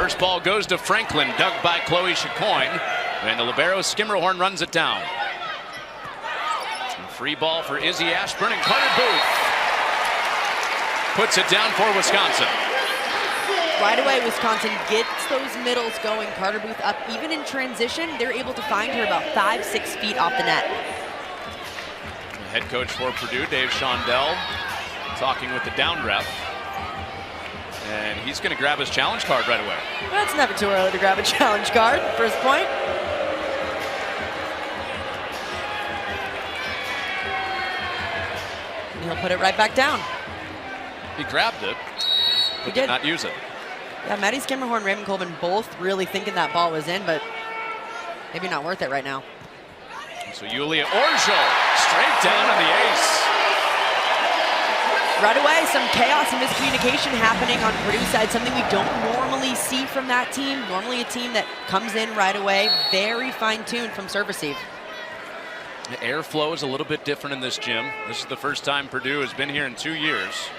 first ball goes to Franklin, dug by Chloe Chacoin, and the libero Skimmerhorn runs it down. And free ball for Izzy Ashburn, and Carter Booth puts it down for Wisconsin. Right away, Wisconsin gets those middles going. Carter Booth up, even in transition, they're able to find her about 5-6 feet off the net. The head coach for Purdue, Dave Shondell, talking with the down ref. And he's going to grab his challenge card right away. Well, it's never too early to grab a challenge card. First point. And he'll put it right back down. He grabbed it, but did not use it. Yeah, Maddie Skimmerhorn, Raymond Colvin both really thinking that ball was in, but maybe not worth it right now. So Yulia Orgel straight down on the ace. Right away, some chaos and miscommunication happening on Purdue's side, something we don't normally see from that team. Normally a team that comes in right away, very fine-tuned from serve receive. The airflow is a little bit different in this gym. This is the first time Purdue has been here in 2 years.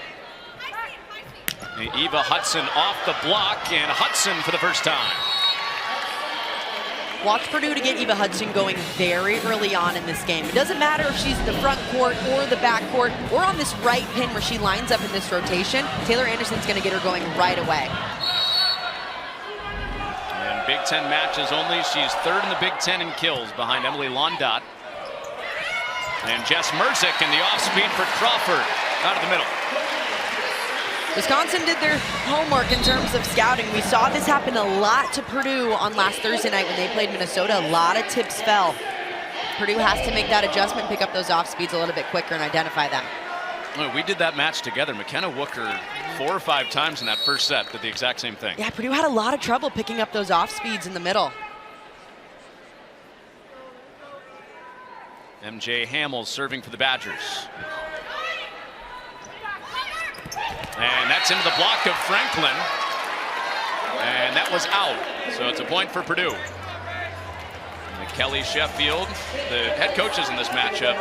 And Eva Hudson off the block, and Hudson for the first time. Watch Purdue to get Eva Hudson going very early on in this game. It doesn't matter if she's in the front court or the back court or on this right pin where she lines up in this rotation. Taylor Anderson's going to get her going right away. In Big Ten matches only, she's third in the Big Ten in kills behind Emily Londot. And Jess Merzick in the off-speed for Crawford out of the middle. Wisconsin did their homework in terms of scouting. We saw this happen a lot to Purdue on last Thursday night when they played Minnesota. A lot of tips fell. Purdue has to make that adjustment, pick up those off speeds a little bit quicker and identify them. Well, we did that match together. McKenna Wooker 4 or 5 times in that first set did the exact same thing. Yeah, Purdue had a lot of trouble picking up those off speeds in the middle. MJ Hamill serving for the Badgers. And that's into the block of Franklin. And that was out. So it's a point for Purdue. And Kelly Sheffield, the head coaches in this matchup,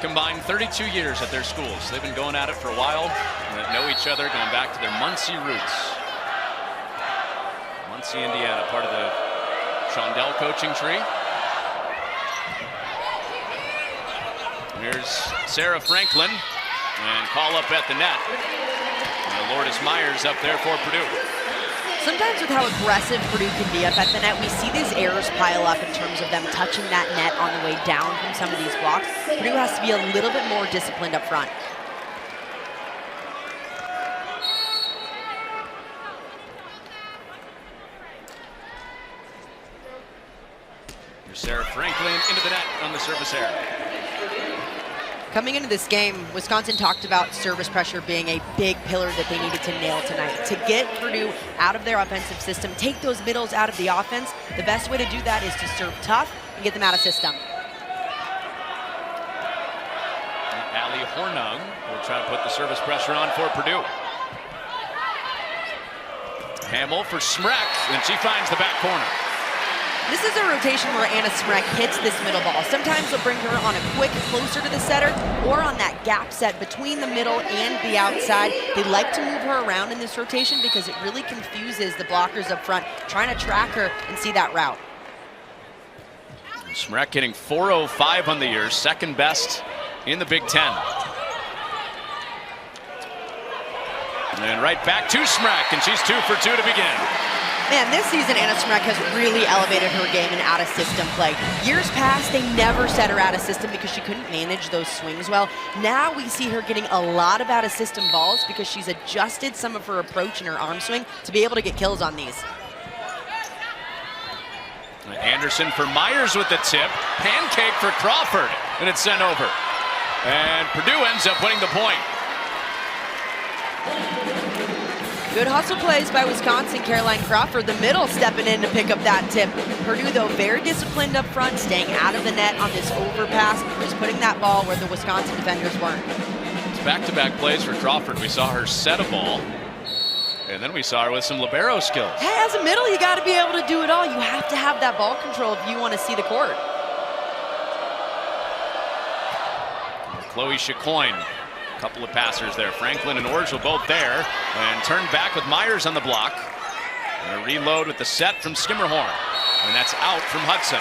combined 32 years at their schools. They've been going at it for a while. And know each other going back to their Muncie roots. Muncie, Indiana, part of the Shondell coaching tree. Here's Sarah Franklin. And call up at the net. And Lourdes Myers up there for Purdue. Sometimes with how aggressive Purdue can be up at the net, we see these errors pile up in terms of them touching that net on the way down from some of these blocks. Purdue has to be a little bit more disciplined up front. Here's Sarah Franklin into the net on the service error. Coming into this game, Wisconsin talked about service pressure being a big pillar that they needed to nail tonight. To get Purdue out of their offensive system, take those middles out of the offense, the best way to do that is to serve tough and get them out of system. Allie Hornung will try to put the service pressure on for Purdue. Hamill for Smrek, and she finds the back corner. This is a rotation where Anna Smrek hits this middle ball. Sometimes they'll bring her on a quick closer to the setter or on that gap set between the middle and the outside. They like to move her around in this rotation because it really confuses the blockers up front, trying to track her and see that route. Smrek hitting .405 on the year, second best in the Big Ten. And right back to Smrek, and she's 2 for 2 to begin. Man, this season, Anna Smrek has really elevated her game in out-of-system play. Years past, they never set her out of system because she couldn't manage those swings well. Now we see her getting a lot of out-of-system balls because she's adjusted some of her approach and her arm swing to be able to get kills on these. Anderson for Myers with the tip. Pancake for Crawford, and it's sent over. And Purdue ends up winning the point. Good hustle plays by Wisconsin. Caroline Crawford, the middle, stepping in to pick up that tip. Purdue, though, very disciplined up front, staying out of the net on this overpass, just putting that ball where the Wisconsin defenders weren't. It's back-to-back plays for Crawford. We saw her set a ball, and then we saw her with some libero skills. Hey, as a middle, you got to be able to do it all. You have to have that ball control if you want to see the court. Chloe Chacoin. Couple of passers there. Franklin and Orgel both there, and turned back with Myers on the block. And a reload with the set from Skimmerhorn. And that's out from Hudson.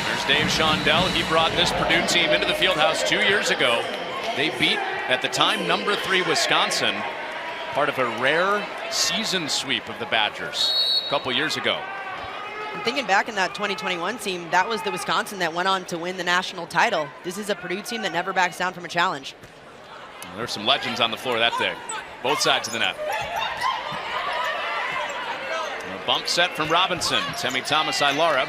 There's Dave Shondell. He brought this Purdue team into the Fieldhouse 2 years ago. They beat, at the time, #3 Wisconsin, part of a rare season sweep of the Badgers a couple years ago. I'm thinking back in that 2021 team, that was the Wisconsin that went on to win the national title. This is a Purdue team that never backs down from a challenge. There's some legends on the floor that day, both sides of the net. A bump set from Robinson, Temi Thomas Ilara.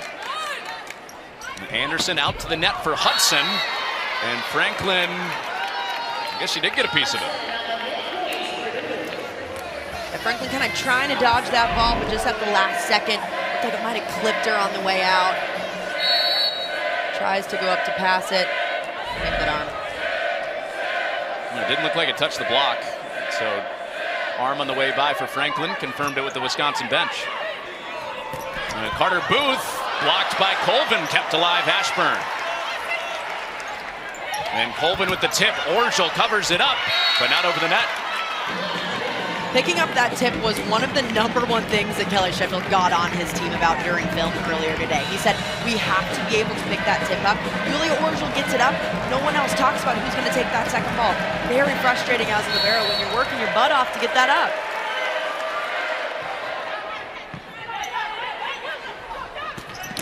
Anderson out to the net for Hudson, and Franklin, I guess she did get a piece of it. Yeah, Franklin kind of trying to dodge that ball, but just at the last second, looked like it might have clipped her on the way out. Tries to go up to pass it, make that arm. It didn't look like it touched the block, so arm on the way by for Franklin, confirmed it with the Wisconsin bench. Carter Booth, blocked by Colvin, kept alive Ashburn. And Colvin with the tip, Orgel covers it up, but not over the net. Picking up that tip was one of the #1 things that Kelly Sheffield got on his team about during film earlier today. He said, we have to be able to pick that tip up. Julia Orgel gets it up. No one else talks about who's going to take that second ball. Very frustrating as a libero when you're working your butt off to get that up.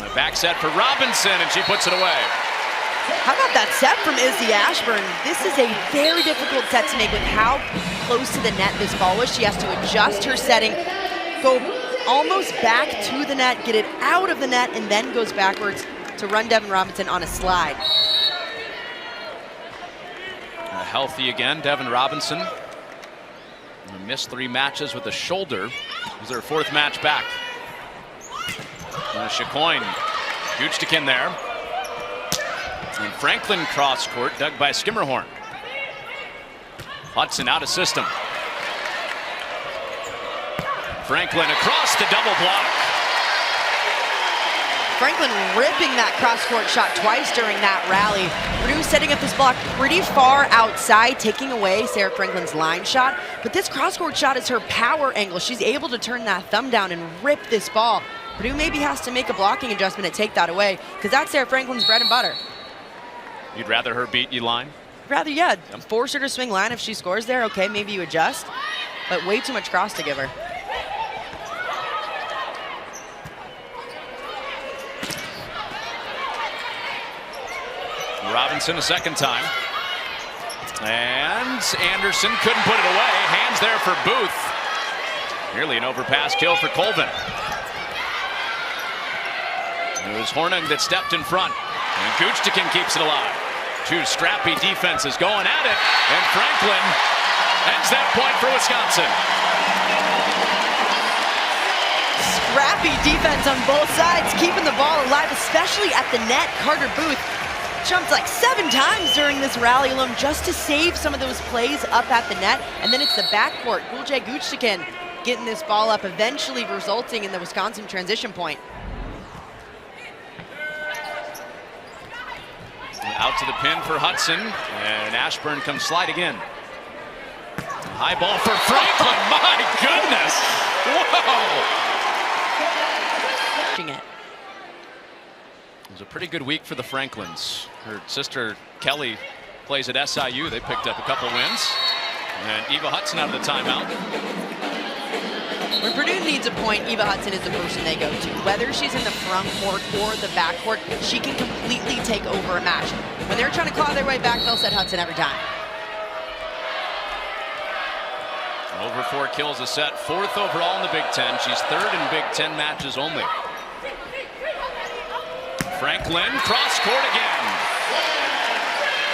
A back set for Robinson, and she puts it away. How about that set from Izzy Ashburn? This is a very difficult set to make with how close to the net this ball was. She has to adjust her setting, go almost back to the net, get it out of the net, and then goes backwards to run Devin Robinson on a slide. Healthy again, Devin Robinson. Missed 3 matches with a shoulder. This is her 4th match back. Chacoin, Gutschtikin there. And Franklin cross court, dug by Skimmerhorn. Hudson out of system. Franklin across the double block. Franklin ripping that cross-court shot twice during that rally. Purdue setting up this block pretty far outside, taking away Sarah Franklin's line shot. But this cross-court shot is her power angle. She's able to turn that thumb down and rip this ball. Purdue maybe has to make a blocking adjustment to take that away, because that's Sarah Franklin's bread and butter. You'd rather her beat you line? Rather, yeah. Force her to swing line. If she scores there, okay, maybe you adjust. But way too much cross to give her. Robinson a second time. And Anderson couldn't put it away. Hands there for Booth. Nearly an overpass kill for Colvin. It was Hornung that stepped in front. And Gutschtikin keeps it alive. 2 scrappy defenses going at it. And Franklin ends that point for Wisconsin. Scrappy defense on both sides, keeping the ball alive, especially at the net. Carter Booth jumped like 7 times during this rally alone just to save some of those plays up at the net. And then it's the backcourt, Gulje Gutschtikin getting this ball up, eventually resulting in the Wisconsin transition point. Out to the pin for Hudson, and Ashburn comes sliding in. High ball for Franklin, my goodness! Whoa! It was a pretty good week for the Franklins. Her sister Kelly plays at SIU. They picked up a couple wins. And Eva Hudson out of the timeout. When Purdue needs a point, Eva Hudson is the person they go to. Whether she's in the front court or the back court, she can completely take over a match. When they're trying to claw their way back, they'll set Hudson every time. Over 4 kills a set, 4th overall in the Big Ten. She's 3rd in Big Ten matches only. Franklin, cross court again.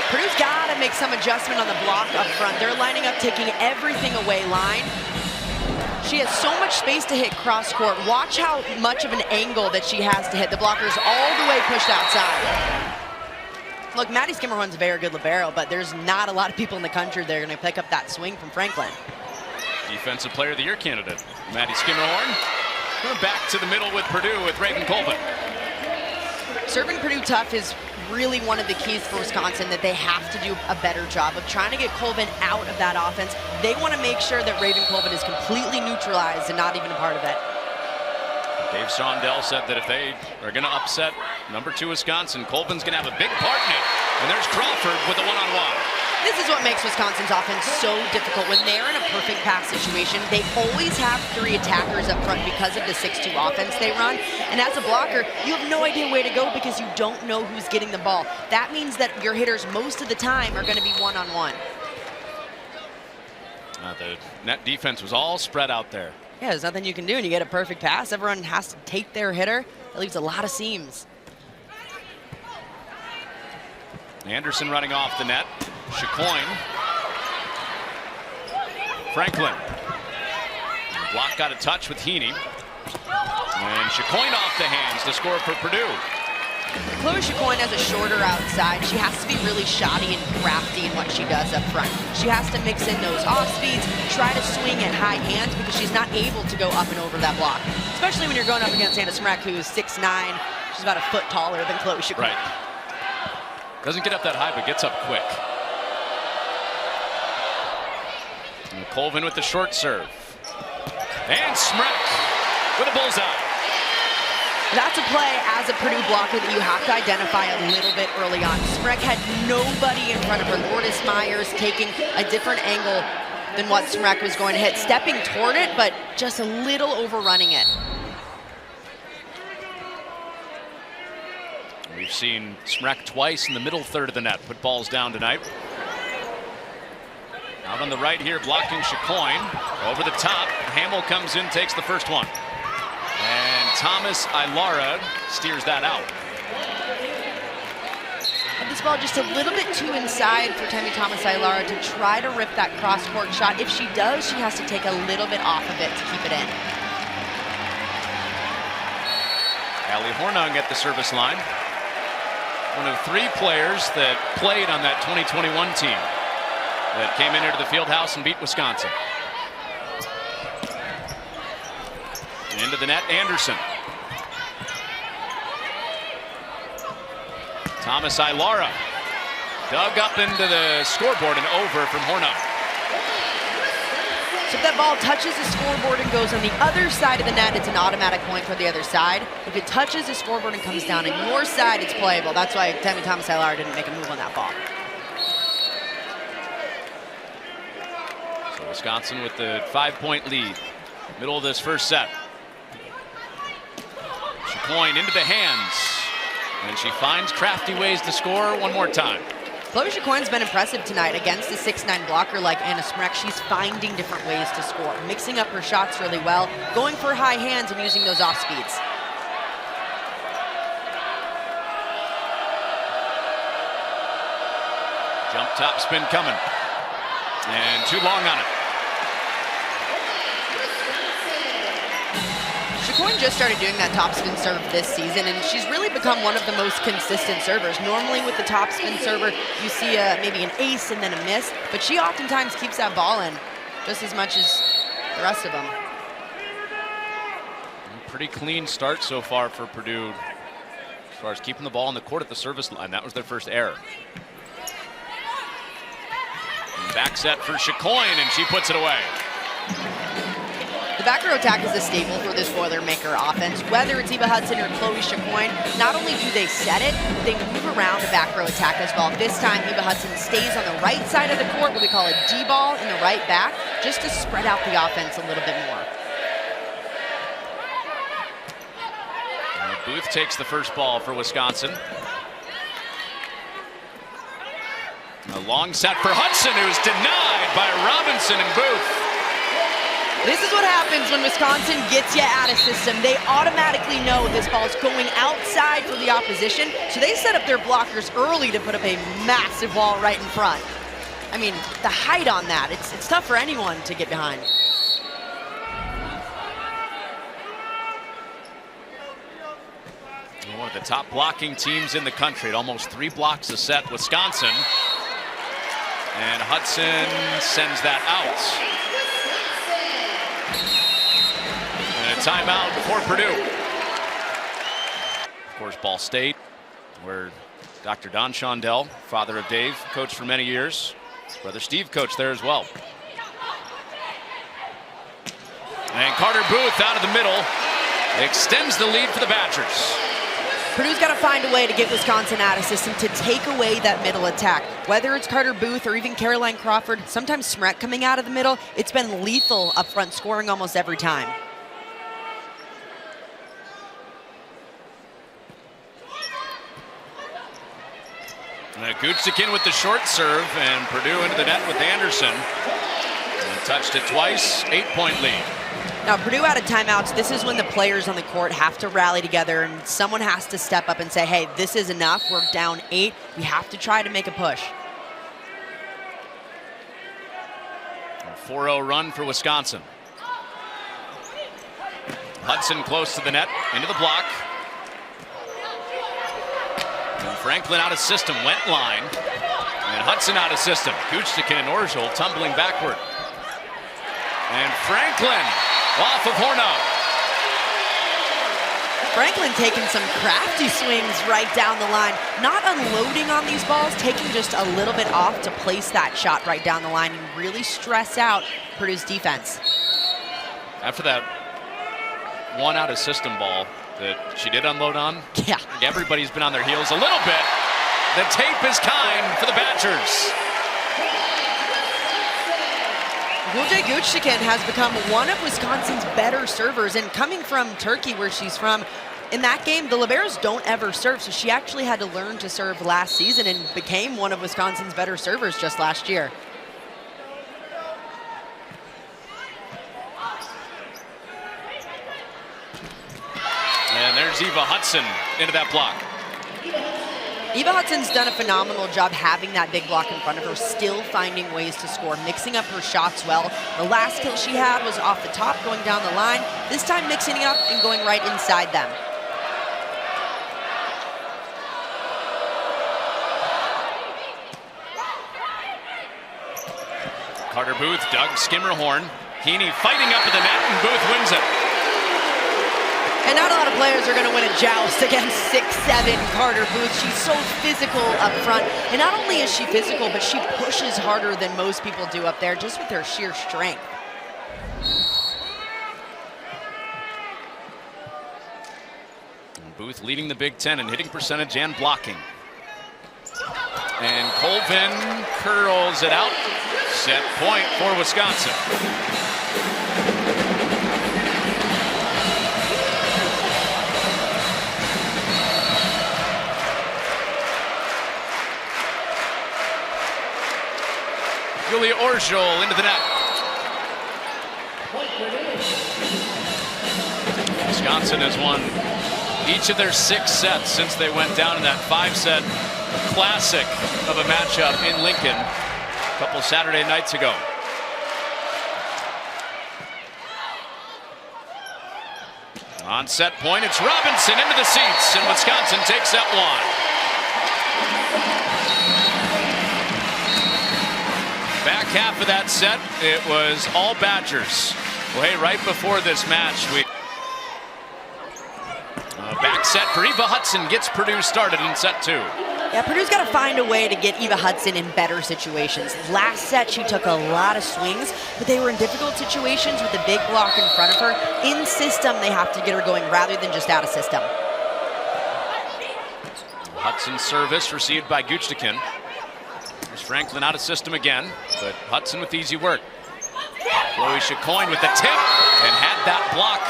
Purdue's got to make some adjustment on the block up front. They're lining up, taking everything away line. She has so much space to hit cross court. Watch how much of an angle that she has to hit. The blocker's all the way pushed outside. Look, Maddie Skimmerhorn's a very good libero, but there's not a lot of people in the country that are going to pick up that swing from Franklin. Defensive Player of the Year candidate, Maddie Skimmerhorn. Back to the middle with Purdue with Raven Colvin. Serving Purdue tough is really one of the keys for Wisconsin that they have to do a better job of trying to get Colvin out of that offense. They want to make sure that Raven Colvin is completely neutralized and not even a part of it. Dave Saundell said that if they are going to upset #2 Wisconsin, Colvin's going to have a big part in it. And there's Crawford with a one-on-one. This is what makes Wisconsin's offense so difficult. When they're in a perfect pass situation, they always have 3 attackers up front because of the 6-2 offense they run. And as a blocker, you have no idea where to go because you don't know who's getting the ball. That means that your hitters most of the time are going to be one-on-one. The net defense was all spread out there. Yeah, there's nothing you can do, and you get a perfect pass. Everyone has to take their hitter. That leaves a lot of seams. Anderson running off the net. Chicoine. Franklin. Block got a touch with Heaney. And Chicoine off the hands to score for Purdue. Chloe Chicoine has a shorter outside. She has to be really shoddy and crafty in what she does up front. She has to mix in those off speeds, try to swing at high hands because she's not able to go up and over that block. Especially when you're going up against Anna Smrek, who's 6'9". She's about a foot taller than Chloe Chicoine. Right. Doesn't get up that high, but gets up quick. And Colvin with the short serve. And Smrek with a bullseye. That's a play as a Purdue blocker that you have to identify a little bit early on. Smrek had nobody in front of her. Lourdes Myers taking a different angle than what Smrek was going to hit. Stepping toward it, but just a little overrunning it. We've seen Smrek twice in the middle third of the net. Put balls down tonight. Out on the right here, blocking Chicoine. Over the top, Hamill comes in, takes the first one. And Thomas Ilara steers that out. This ball just a little bit too inside for Tammy Thomas Ilara to try to rip that cross-court shot. If she does, she has to take a little bit off of it to keep it in. Allie Hornung at the service line. One of 3 players that played on that 2021 team that came in here to the field house and beat Wisconsin. Into the net, Anderson. Thomas Ilara dug up into the scoreboard and over from Hornung. So if that ball touches the scoreboard and goes on the other side of the net, it's an automatic point for the other side. If it touches the scoreboard and comes down on your side, it's playable. That's why Tammy Thomas Ilara didn't make a move on that ball. So Wisconsin with the 5-point lead. Middle of this first set. Chicoine into the hands. And she finds crafty ways to score one more time. Chloe Chicoine's been impressive tonight against the 6'9" blocker like Anna Smrek. She's finding different ways to score, mixing up her shots really well, going for high hands and using those off speeds. Jump top spin coming. And too long on it. Chicoine just started doing that topspin serve this season, and she's really become one of the most consistent servers. Normally with the topspin server, you see maybe an ace and then a miss, but she oftentimes keeps that ball in just as much as the rest of them. Pretty clean start so far for Purdue as far as keeping the ball on the court at the service line. That was their first error. And back set for Chicoine, and she puts it away. The back row attack is a staple for this Boilermaker offense. Whether it's Eva Hudson or Chloe Chicoine, not only do they set it, they move around the back row attack as well. This time, Eva Hudson stays on the right side of the court, what we call a D-ball in the right back, just to spread out the offense a little bit more. And Booth takes the first ball for Wisconsin. A long set for Hudson, who's denied by Robinson and Booth. This is what happens when Wisconsin gets you out of system. They automatically know this ball's going outside for the opposition, so they set up their blockers early to put up a massive wall right in front. I mean, the height on that, it's tough for anyone to get behind. One of the top blocking teams in the country at almost 3 blocks a set, Wisconsin. And Hudson sends that out. And a timeout for Purdue. Of course, Ball State, where Dr. Don Shondell, father of Dave, coached for many years. Brother Steve coached there as well. And Carter Booth out of the middle extends the lead for the Badgers. Purdue's got to find a way to get Wisconsin out of system to take away that middle attack. Whether it's Carter Booth or even Caroline Crawford, sometimes Smrek coming out of the middle, it's been lethal up front, scoring almost every time. Gutschkin with the short serve, and Purdue into the net with Anderson. And touched it twice, 8-point lead. Now, Purdue out of timeouts. This is when the players on the court have to rally together, and someone has to step up and say, hey, this is enough. We're down 8. We have to try to make a push. A 4-0 run for Wisconsin. Hudson close to the net, into the block. And Franklin out of system, went line. And Hudson out of system. Gutschkin and Orgel tumbling backward. And Franklin off of Horno. Franklin taking some crafty swings right down the line, not unloading on these balls, taking just a little bit off to place that shot right down the line and really stress out Purdue's defense. After that one out of system ball that she did unload on, yeah, everybody's been on their heels a little bit. The tape is kind for the Badgers. Gutschkin has become one of Wisconsin's better servers, and coming from Turkey, where she's from, in that game, the Liberos don't ever serve, so she actually had to learn to serve last season and became one of Wisconsin's better servers just last year. And there's Eva Hudson into that block. Eva Hudson's done a phenomenal job having that big block in front of her, still finding ways to score, mixing up her shots well. The last kill she had was off the top, going down the line. This time mixing it up and going right inside them. Carter Booth, Doug Skimmerhorn. Heaney fighting up at the net, and Booth wins it. And not a lot of players are going to win a joust against 6'7" Carter Booth. She's so physical up front. And not only is she physical, but she pushes harder than most people do up there, just with her sheer strength. And Booth leading the Big Ten in hitting percentage and blocking. And Colvin curls it out. Set point for Wisconsin. Julia Orgel into the net. Wisconsin has won each of their 6 sets since they went down in that 5-set classic of a matchup in Lincoln a couple Saturday nights ago. On set point, it's Robinson into the seats, and Wisconsin takes that one. Back half of that set, it was all Badgers. Well, hey, right before this match, back set for Eva Hudson gets Purdue started in set 2. Yeah, Purdue's got to find a way to get Eva Hudson in better situations. Last set, she took a lot of swings, but they were in difficult situations with the big block in front of her. In system, they have to get her going rather than just out of system. Hudson's service received by Gutschkin. There's Franklin out of system again, but Hudson with easy work. Chloe Chicoine with the tip and had that block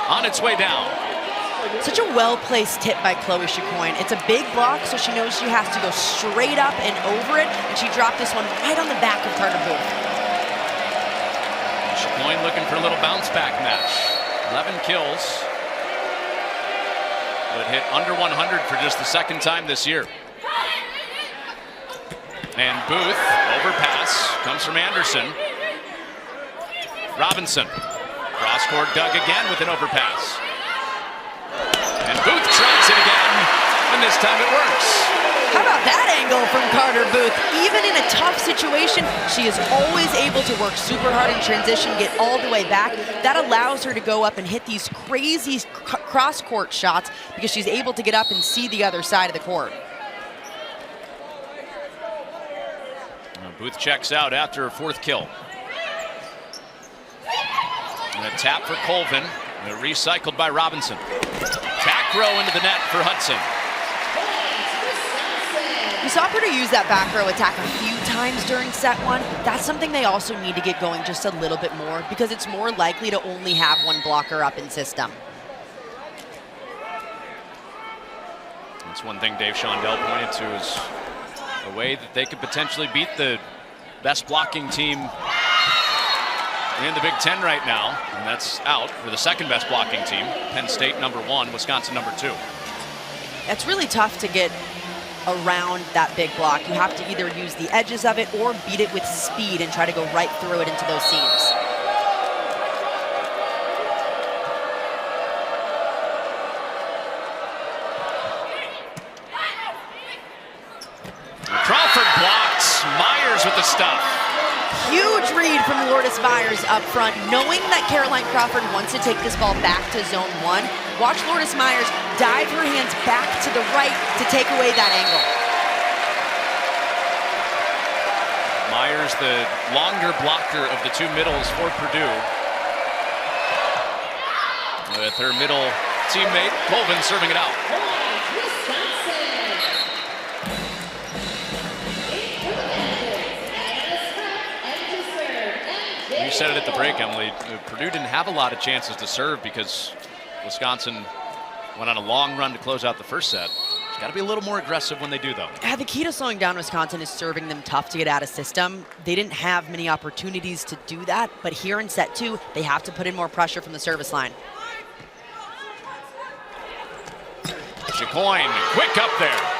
on its way down. Such a well-placed tip by Chloe Chicoine. It's a big block, so she knows she has to go straight up and over it, and she dropped this one right on the back of Carter Booth. Chicoine looking for a little bounce-back match. 11 kills, but hit under 100 for just the 2nd time this year. And Booth, overpass, comes from Anderson. Robinson, cross-court Doug again with an overpass. And Booth tries it again, and this time it works. How about that angle from Carter Booth? Even in a tough situation, she is always able to work super hard in transition, get all the way back. That allows her to go up and hit these crazy cross-court shots because she's able to get up and see the other side of the court. Booth checks out after her 4th kill. And a tap for Colvin. Recycled by Robinson. Back row into the net for Hudson. We saw Purdue use that back row attack a few times during set 1. That's something they also need to get going just a little bit more because it's more likely to only have one blocker up in system. That's one thing Dave Shondell pointed to is a way that they could potentially beat the best blocking team in the Big Ten right now, and that's out for the 2nd best blocking team. Penn State #1, Wisconsin #2. It's really tough to get around that big block. You have to either use the edges of it or beat it with speed and try to go right through it into those seams. Crawford blocks. Myers with the stuff. Huge read from Lourdes Myers up front, knowing that Caroline Crawford wants to take this ball back to zone 1. Watch Lourdes Myers dive her hands back to the right to take away that angle. Myers, the longer blocker of the 2 middles for Purdue. With her middle teammate, Colvin, serving it out. You said it at the break, Emily. Purdue didn't have a lot of chances to serve because Wisconsin went on a long run to close out the first set. It's got to be a little more aggressive when they do, though. Yeah, the key to slowing down Wisconsin is serving them tough to get out of system. They didn't have many opportunities to do that, but here in set 2, they have to put in more pressure from the service line. Chicoine, quick up there.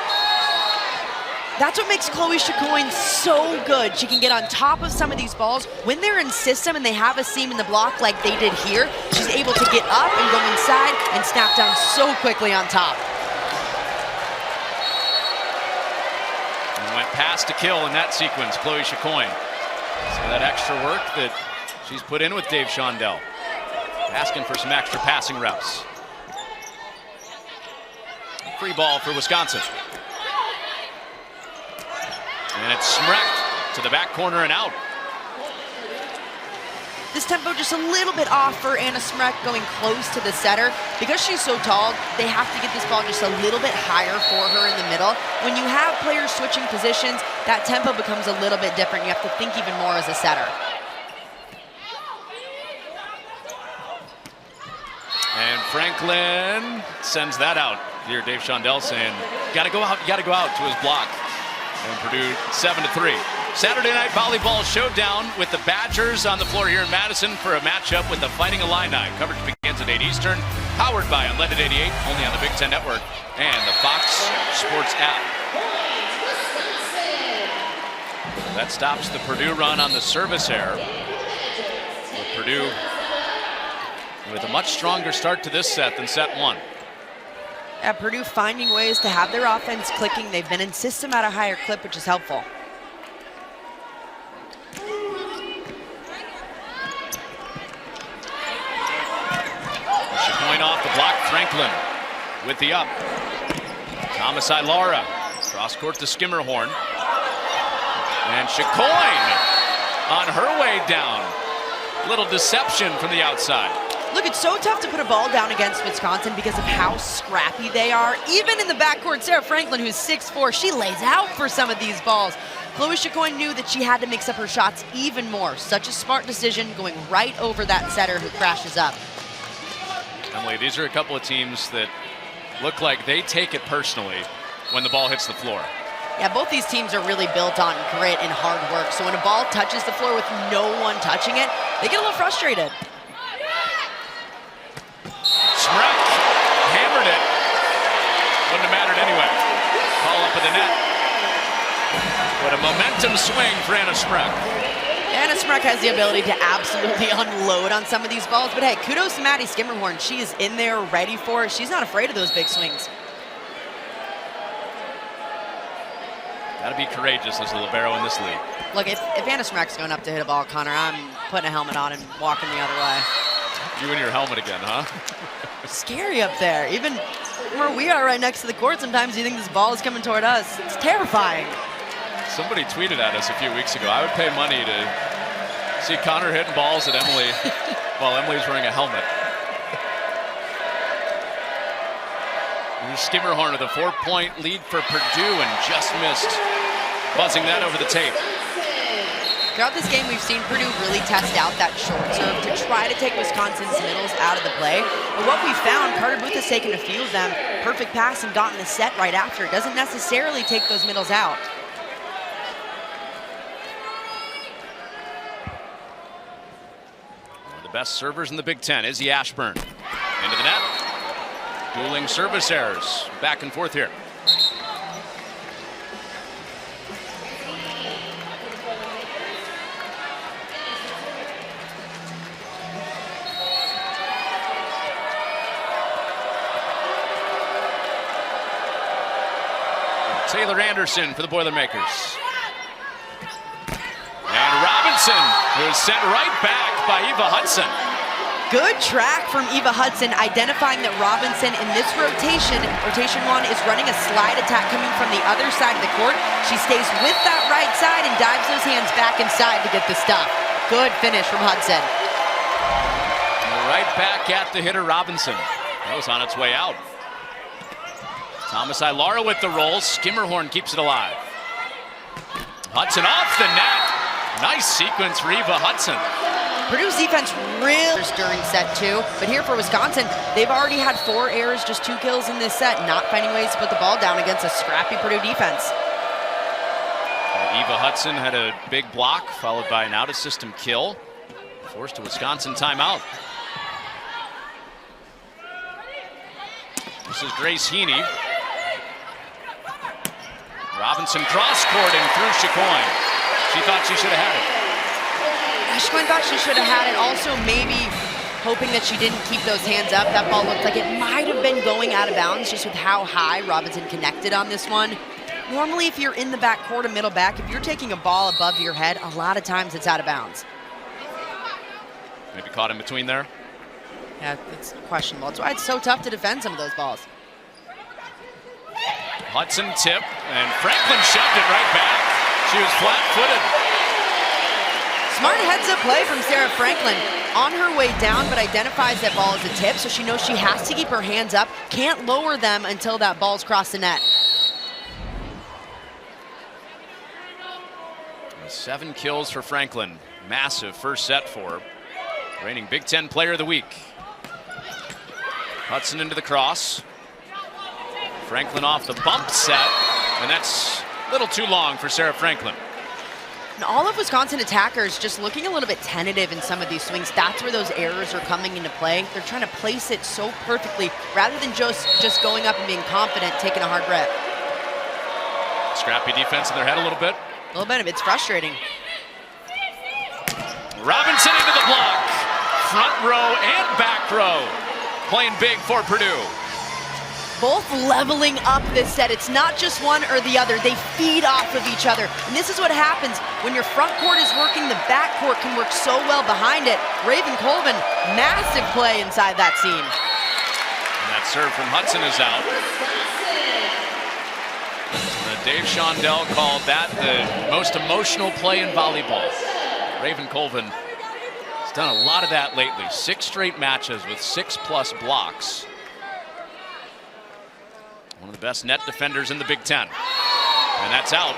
That's what makes Chloe Chicoine so good. She can get on top of some of these balls. When they're in system and they have a seam in the block like they did here, she's able to get up and go inside and snap down so quickly on top. And went past to kill in that sequence, Chloe Chicoine. So that extra work that she's put in with Dave Shondell. Asking for some extra passing reps. Free ball for Wisconsin. And it's Smreck to the back corner and out. This tempo just a little bit off for Anna Smreck going close to the setter. Because she's so tall, they have to get this ball just a little bit higher for her in the middle. When you have players switching positions, that tempo becomes a little bit different. You have to think even more as a setter. And Franklin sends that out. Here, Dave Shondell saying, you gotta go out to his block. And Purdue 7-3. Saturday night volleyball showdown with the Badgers on the floor here in Madison for a matchup with the Fighting Illini. Coverage begins at 8 Eastern, powered by Unleaded 88, only on the Big Ten Network and the Fox Sports app. That stops the Purdue run on the service error. With Purdue with a much stronger start to this set than set 1. At Purdue finding ways to have their offense clicking. They've been in system at a higher clip, which is helpful. Chicoine off the block, Franklin with the up. Thomas Ilara, cross court to Skimmerhorn. And Chicoine on her way down. Little deception from the outside. Look, it's so tough to put a ball down against Wisconsin because of how scrappy they are. Even in the backcourt, Sarah Franklin, who's 6'4", she lays out for some of these balls. Chloe Chicoine knew that she had to mix up her shots even more. Such a smart decision, going right over that setter who crashes up. Emily, these are a couple of teams that look like they take it personally when the ball hits the floor. Yeah, both these teams are really built on grit and hard work. So when a ball touches the floor with no one touching it, they get a little frustrated. Smreck hammered it. Wouldn't have mattered anyway. Call up at the net. What a momentum swing for Anna Smreck. Anna Smreck has the ability to absolutely unload on some of these balls. But hey, kudos to Maddie Skimmerhorn. She is in there ready for it. She's not afraid of those big swings. Got to be courageous as a libero in this league. Look, if Anna Smreck's going up to hit a ball, Connor, I'm putting a helmet on and walking the other way. You and your helmet again, huh? Scary up there. Even where we are right next to the court, sometimes you think this ball is coming toward us. It's terrifying. Somebody tweeted at us a few weeks ago, I would pay money to see Connor hitting balls at Emily while Emily's wearing a helmet. Skimmerhorn with a 4-point lead for Purdue and just missed buzzing that over the tape. Throughout this game, we've seen Purdue really test out that short serve to try to take Wisconsin's middles out of the play. But what we found, Carter Booth has taken a few of them, perfect pass, and gotten the set right after. It doesn't necessarily take those middles out. One of the best servers in the Big Ten, Izzy Ashburn. Into the net. Dueling service errors. Back and forth here. Taylor Anderson for the Boilermakers. And Robinson, who is sent right back by Eva Hudson. Good track from Eva Hudson, identifying that Robinson in this rotation one, is running a slide attack coming from the other side of the court. She stays with that right side and dives those hands back inside to get the stop. Good finish from Hudson. Right back at the hitter, Robinson. That was on its way out. Thomas Ilara with the roll. Skimmerhorn keeps it alive. Hudson off the net. Nice sequence for Eva Hudson. Purdue's defense really during set two, but here for Wisconsin, they've already had 4 errors, just 2 kills in this set, not finding ways to put the ball down against a scrappy Purdue defense. Eva Hudson had a big block, followed by an out-of-system kill, forced a Wisconsin timeout. This is Grace Heaney. Robinson cross-court and through Chicoine. She thought she should have had it. Chicoine thought she should have had it. Also, maybe hoping that she didn't keep those hands up. That ball looked like it might have been going out of bounds just with how high Robinson connected on this one. Normally, if you're in the back court, a middle back, if you're taking a ball above your head, a lot of times it's out of bounds. Maybe caught in between there. Yeah, it's questionable. That's why it's so tough to defend some of those balls. Hudson tip, and Franklin shoved it right back. She was flat-footed. Smart heads-up play from Sarah Franklin. On her way down, but identifies that ball as a tip, so she knows she has to keep her hands up, can't lower them until that ball's crossed the net. 7 kills for Franklin. Massive first set for her. Reigning Big Ten Player of the Week. Hudson into the cross. Franklin off the bump set, and that's a little too long for Sarah Franklin. And all of Wisconsin attackers just looking a little bit tentative in some of these swings. That's where those errors are coming into play. They're trying to place it so perfectly rather than just going up and being confident, taking a hard rep. Scrappy defense in their head a little bit. A little bit of it's frustrating. Robinson into the block. Front row and back row. Playing big for Purdue. Both leveling up this set. It's not just one or the other. They feed off of each other. And this is what happens when your front court is working, the back court can work so well behind it. Raven Colvin, massive play inside that seam. And that serve from Hudson is out. Dave Shondell called that the most emotional play in volleyball. Raven Colvin has done a lot of that lately. 6 straight matches with 6+ blocks. One of the best net defenders in the Big Ten. And that's out.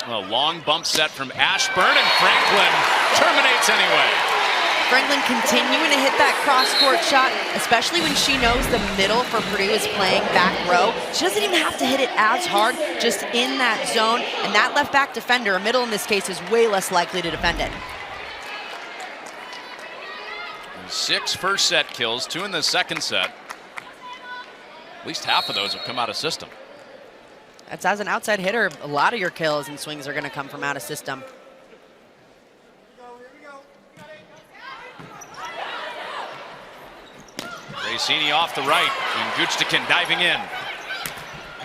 A long bump set from Ashburn, and Franklin terminates anyway. Franklin continuing to hit that cross-court shot, especially when she knows the middle for Purdue is playing back row. She doesn't even have to hit it as hard, just in that zone. And that left back defender, a middle in this case, is way less likely to defend it. 6 first set kills, 2 in the second set. At least half of those have come out of system. That's as an outside hitter, a lot of your kills and swings are going to come from out of system. Racini off the right, and Gutstekin diving in.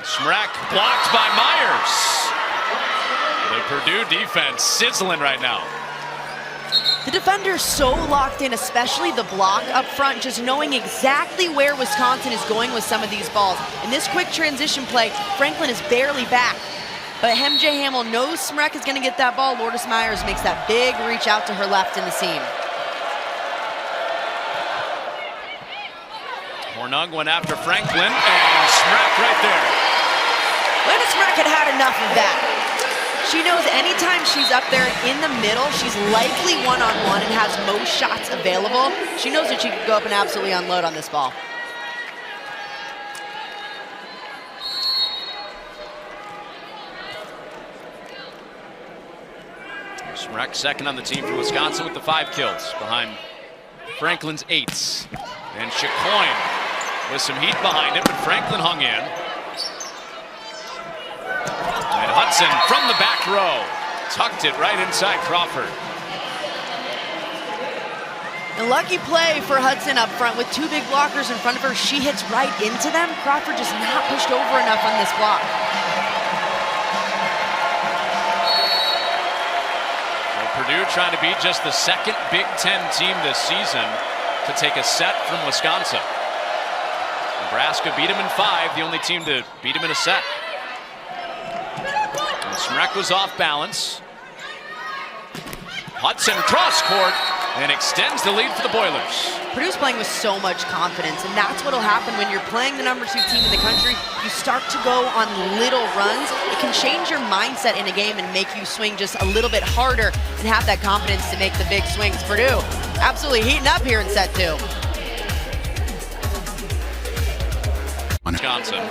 Smrek blocked by Myers. The Purdue defense sizzling right now. The defender's so locked in, especially the block up front, just knowing exactly where Wisconsin is going with some of these balls. In this quick transition play, Franklin is barely back. But MJ Hamill knows Smrek is going to get that ball. Lourdes Myers makes that big reach out to her left in the seam. Hornung went after Franklin, and Smrek right there. Lourdes Smrek had had enough of that. She knows anytime she's up there in the middle, she's likely one-on-one and has most shots available. She knows that she could go up and absolutely unload on this ball. Smrek second on the team for Wisconsin with the 5 kills behind Franklin's 8s. And Chicoine with some heat behind it, but Franklin hung in. And Hudson from the back row tucked it right inside Crawford. A lucky play for Hudson up front with 2 big blockers in front of her. She hits right into them. Crawford just not pushed over enough on this block. Purdue trying to beat just the second Big Ten team this season to take a set from Wisconsin. Nebraska beat them in 5, the only team to beat them in a set. And Smrek was off balance. Hudson cross court and extends the lead for the Boilers. Purdue's playing with so much confidence, and that's what'll happen when you're playing the #2 team in the country. You start to go on little runs. It can change your mindset in a game and make you swing just a little bit harder and have that confidence to make the big swings. Purdue absolutely heating up here in set 2. Wisconsin.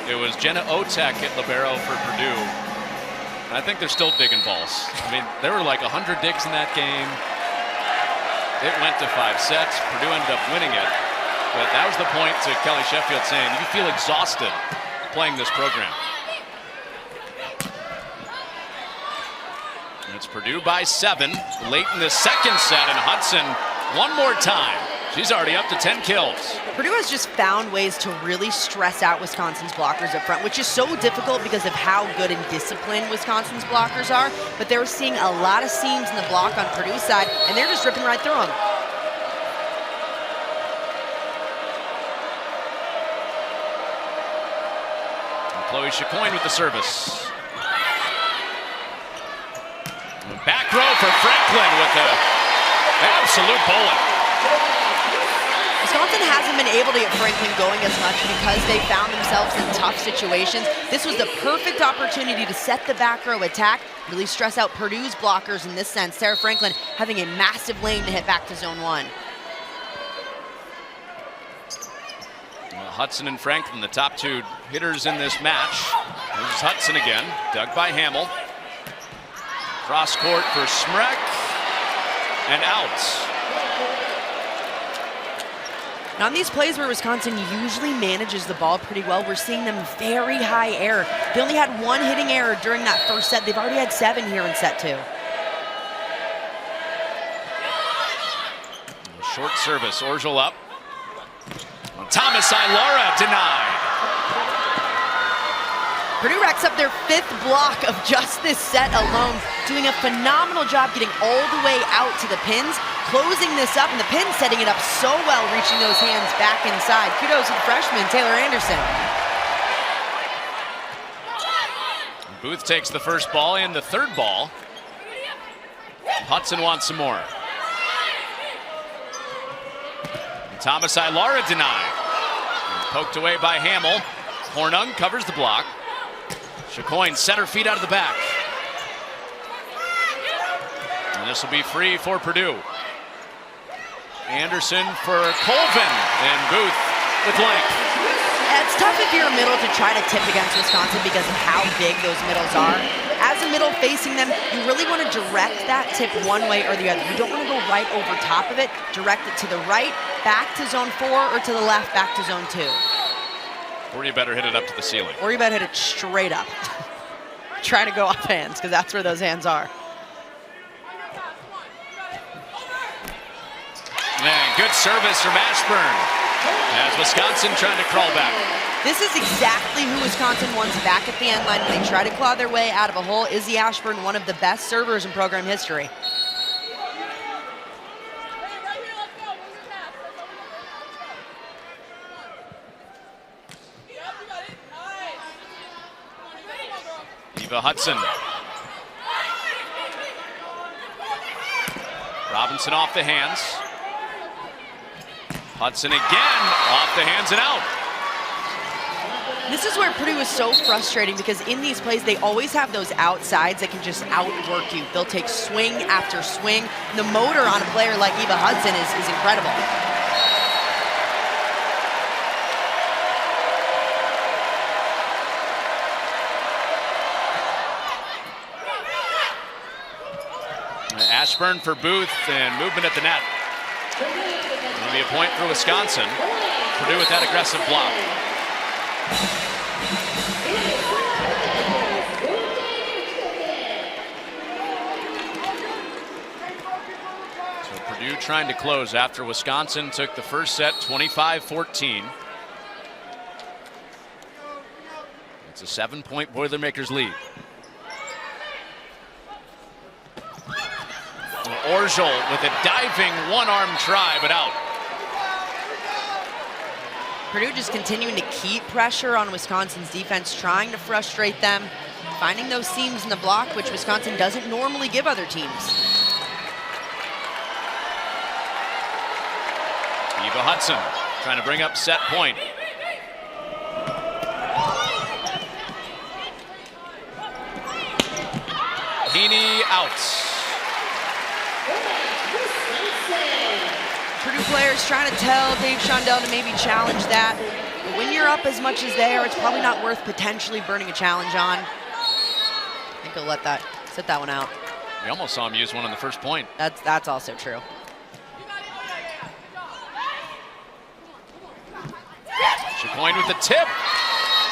It was Jenna Otek at libero for Purdue. I think they're still digging balls. I mean, there were like 100 digs in that game. It went to 5 sets. Purdue ended up winning it. But that was the point to Kelly Sheffield saying, you feel exhausted playing this program. And it's Purdue by 7 late in the second set, and Hudson one more time. She's already up to 10 kills. Purdue has just found ways to really stress out Wisconsin's blockers up front, which is so difficult because of how good and disciplined Wisconsin's blockers are. But they're seeing a lot of seams in the block on Purdue's side, and they're just ripping right through them. And Chloe Chicoine with the service. Back row for Franklin with an absolute bullet. Wisconsin hasn't been able to get Franklin going as much because they found themselves in tough situations. This was the perfect opportunity to set the back row attack, really stress out Purdue's blockers in this sense. Sarah Franklin having a massive lane to hit back to zone 1. Hudson and Franklin, the top 2 hitters in this match. Here's Hudson again, dug by Hamill. Cross court for Smrek, and out. Now on these plays where Wisconsin usually manages the ball pretty well, we're seeing them very high error. They only had 1 hitting error during that first set. They've already had 7 here in set 2. Short service, Orgel up. Thomas Ilara denied. Purdue racks up their 5th block of just this set alone, doing a phenomenal job getting all the way out to the pins, closing this up, and the pin setting it up so well, reaching those hands back inside. Kudos to the freshman, Taylor Anderson. Booth takes the first ball and the 3rd ball. Hudson wants some more. And Thomas Ilara denied. And poked away by Hamill. Hornung covers the block. Chicoine set her feet out of the back. And this will be free for Purdue. Anderson for Colvin, and Booth with length. It's tough if you're a middle to try to tip against Wisconsin because of how big those middles are. As a middle facing them, you really want to direct that tip one way or the other. You don't want to go right over top of it. Direct it to the right, back to zone 4, or to the left, back to zone 2. Or you better hit it up to the ceiling. Or you better hit it straight up. Try to go off hands, because that's where those hands are. Man, good service from Ashburn. As Wisconsin trying to crawl back. This is exactly who Wisconsin wants back at the end line when they try to claw their way out of a hole. Izzy Ashburn, one of the best servers in program history. Eva Hudson. Robinson off the hands. Hudson again, off the hands and out. This is where Purdue is so frustrating because in these plays, they always have those outsides that can just outwork you. They'll take swing after swing. The motor on a player like Eva Hudson is incredible. Ashburn for Booth and movement at the net. It'll be a point for Wisconsin. Purdue with that aggressive block. So Purdue trying to close after Wisconsin took the first set 25-14. It's a 7-point Boilermakers lead. Orgel with a diving one-arm try, but out. Purdue just continuing to keep pressure on Wisconsin's defense, trying to frustrate them, finding those seams in the block, which Wisconsin doesn't normally give other teams. Eva Hudson trying to bring up set point. Heaney out. Purdue players trying to tell Dave Shondell to maybe challenge that. But when you're up as much as they are, it's probably not worth potentially burning a challenge on. I think he'll sit that one out. We almost saw him use one on the first point. That's also true. Chicoine with the tip.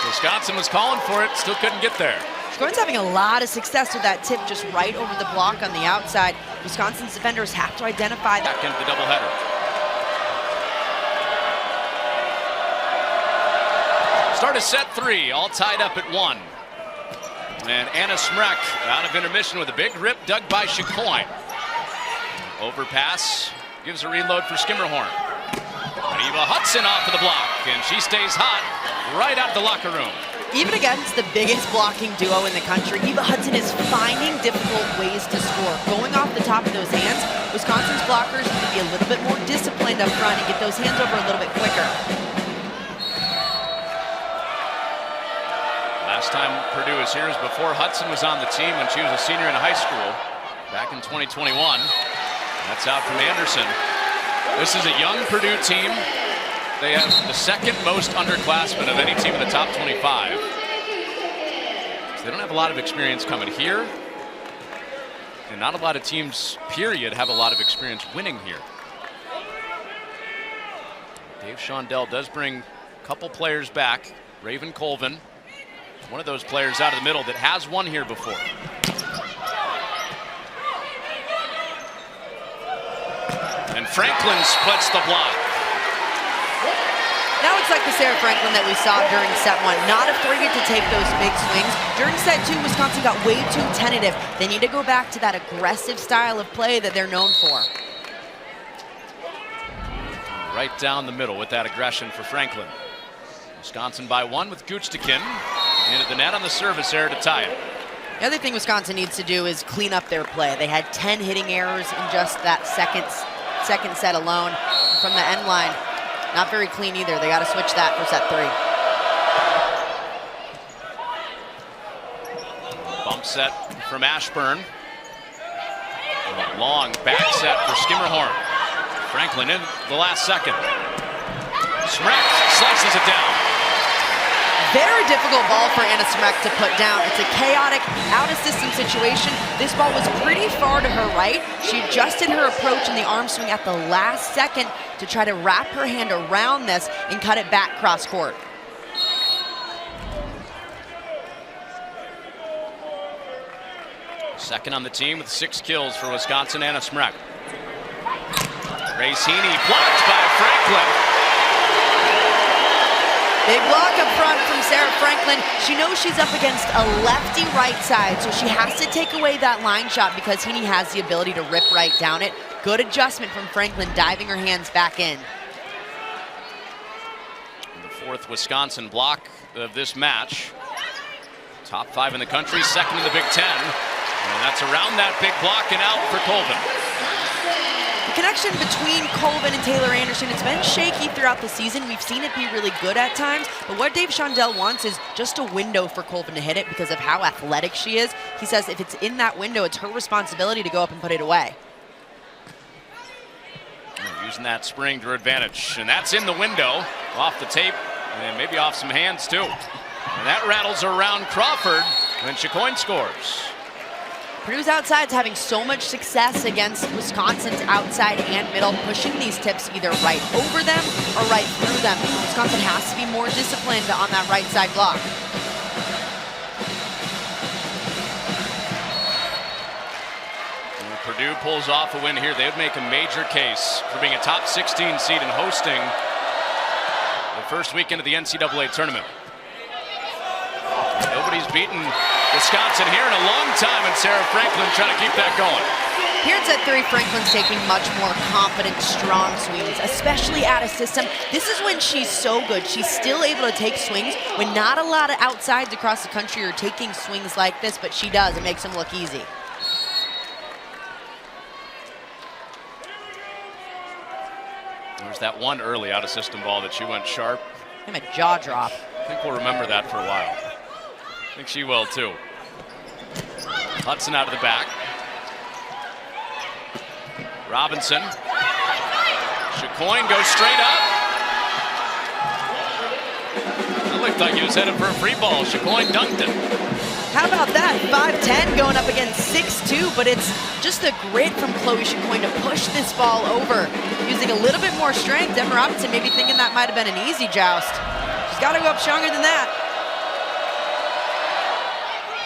Wisconsin was calling for it, still couldn't get there. Chicoine's having a lot of success with that tip just right over the block on the outside. Wisconsin's defenders have to identify that. Back into the doubleheader. Start of set 3, all tied up at 1. And Anna Smrek out of intermission with a big rip dug by Chicoine. Overpass gives a reload for Skimmerhorn. Eva Hudson off of the block, and she stays hot right out of the locker room. Even against the biggest blocking duo in the country, Eva Hudson is finding difficult ways to score. Going off the top of those hands, Wisconsin's blockers need to be a little bit more disciplined up front and get those hands over a little bit quicker. Last time Purdue was here was before Hudson was on the team when she was a senior in high school back in 2021. That's out from Anderson. This is a young Purdue team. They have the second most underclassmen of any team in the top 25. So they don't have a lot of experience coming here. And not a lot of teams, period, have a lot of experience winning here. Dave Shondell does bring a couple players back. Raven Colvin, one of those players out of the middle that has won here before. And Franklin splits the block. Now it's like the Sarah Franklin that we saw during set 1, not afraid to take those big swings. During set 2, Wisconsin got way too tentative. They need to go back to that aggressive style of play that they're known for. Right down the middle with that aggression for Franklin. Wisconsin by 1 with Guchtikin. And at the net on the service error to tie it. The other thing Wisconsin needs to do is clean up their play. They had 10 hitting errors in just that second set alone. From the end line, not very clean either. They got to switch that for set 3. Bump set from Ashburn. A long back set for Skimmerhorn. Franklin in the last second. Smrek slices it down. Very difficult ball for Anna Smrek to put down. It's a chaotic, out-of-system situation. This ball was pretty far to her right. She adjusted her approach in the arm swing at the last second to try to wrap her hand around this and cut it back cross court. Second on the team with 6 kills for Wisconsin, Anna Smrek. Grace Heaney blocked by Franklin. Big block up front from Sarah Franklin. She knows she's up against a lefty right side, so she has to take away that line shot because Heaney has the ability to rip right down it. Good adjustment from Franklin, diving her hands back in. The fourth Wisconsin block of this match. Top 5 in the country, second in the Big Ten. And that's around that big block and out for Colvin. The connection between Colvin and Taylor Anderson, it's been shaky throughout the season. We've seen it be really good at times, but what Dave Shondell wants is just a window for Colvin to hit it because of how athletic she is. He says if it's in that window, it's her responsibility to go up and put it away. Using that spring to her advantage, and that's in the window, off the tape, and maybe off some hands too. And that rattles around Crawford when Chicoine scores. Purdue's outside's having so much success against Wisconsin's outside and middle, pushing these tips either right over them or right through them. Wisconsin has to be more disciplined on that right side block. And Purdue pulls off a win here. They would make a major case for being a top 16 seed and hosting the first weekend of the NCAA tournament. Nobody's beaten Wisconsin here in a long time, and Sarah Franklin trying to keep that going. Here in set 3, Franklin's taking much more confident, strong swings, especially out of system. This is when she's so good. She's still able to take swings when not a lot of outsides across the country are taking swings like this, but she does. It makes them look easy. There's that one early out of system ball that she went sharp. And a jaw drop. I think we'll remember that for a while. I think she will too. Hudson out of the back. Robinson. Chicoine goes straight up. It looked like he was headed for a free ball. Chicoine dunked it. How about that? 5'10" going up against 6'2", but it's just the grit from Chloe Chicoine to push this ball over. Using a little bit more strength. Emma Robinson maybe thinking that might have been an easy joust. She's got to go up stronger than that.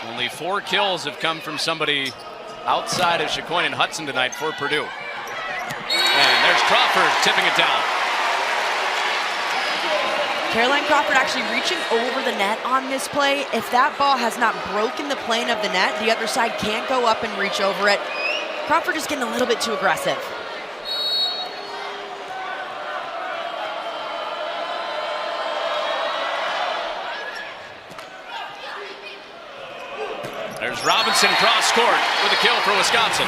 Only 4 kills have come from somebody outside of Chicoine and Hudson tonight for Purdue. And there's Crawford tipping it down. Caroline Crawford actually reaching over the net on this play. If that ball has not broken the plane of the net, the other side can't go up and reach over it. Crawford is getting a little bit too aggressive. There's Robinson cross court with a kill for Wisconsin.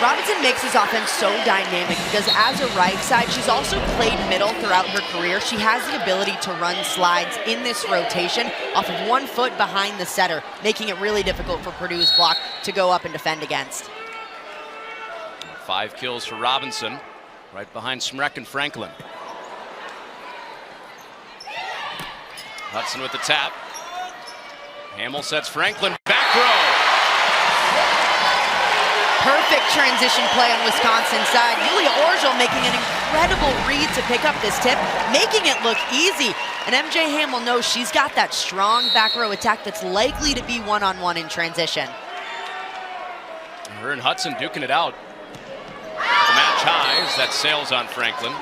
Robinson makes his offense so dynamic because as a right side, she's also played middle throughout her career. She has the ability to run slides in this rotation off of 1 foot behind the setter, making it really difficult for Purdue's block to go up and defend against. 5 kills for Robinson, right behind Smrek and Franklin. Hudson with the tap. Hamill sets Franklin back row. Perfect transition play on Wisconsin's side. Yulia Orgel making an incredible read to pick up this tip, making it look easy. And MJ Hamill knows she's got that strong back row attack that's likely to be one-on-one in transition. Her and Hudson duking it out. The match highs, that sails on Franklin.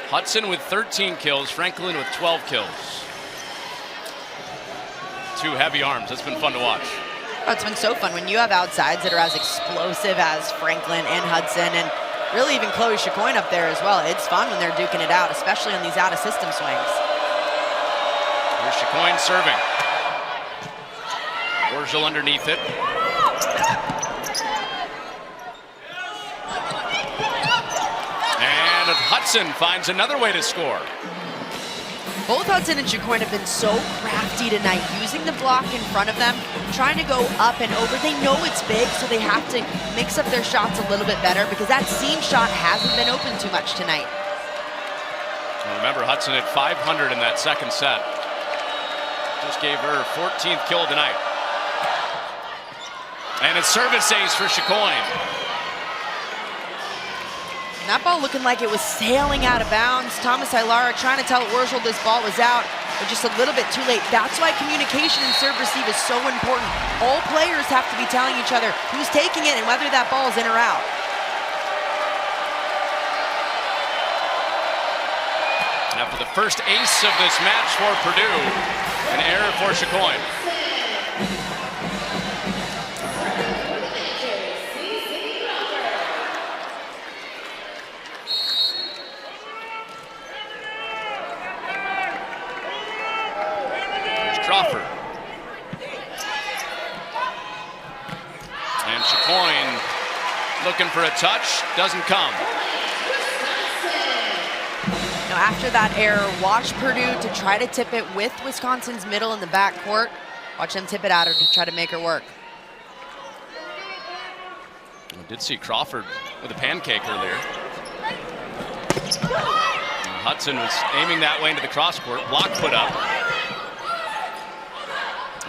Hudson with 13 kills, Franklin with 12 kills. 2 heavy arms. It's been fun to watch. Oh, it's been so fun when you have outsides that are as explosive as Franklin and Hudson, and really even Chloe Chicoine up there as well. It's fun when they're duking it out, especially on these out-of-system swings. Here's Chicoine serving. Orgel underneath it. And Hudson finds another way to score. Both Hudson and Chicoine have been so crafty tonight, using the block in front of them, trying to go up and over. They know it's big, so they have to mix up their shots a little bit better because that seam shot hasn't been open too much tonight. And remember, Hudson at 500 in that second set. Just gave her 14th kill tonight. And a service ace for Chicoine. And that ball looking like it was sailing out of bounds. Thomas Ilara trying to tell Orgel this ball was out, but just a little bit too late. That's why communication in serve receive is so important. All players have to be telling each other who's taking it and whether that ball is in or out. After the first ace of this match for Purdue, an error for Chicoine. There's Crawford. And Chicoine looking for a touch, doesn't come. Now after that error, watch Purdue to try to tip it with Wisconsin's middle in the backcourt. Watch them tip it at her to try to make her work. I did see Crawford with a pancake earlier. Hudson was aiming that way into the cross court. Block put up.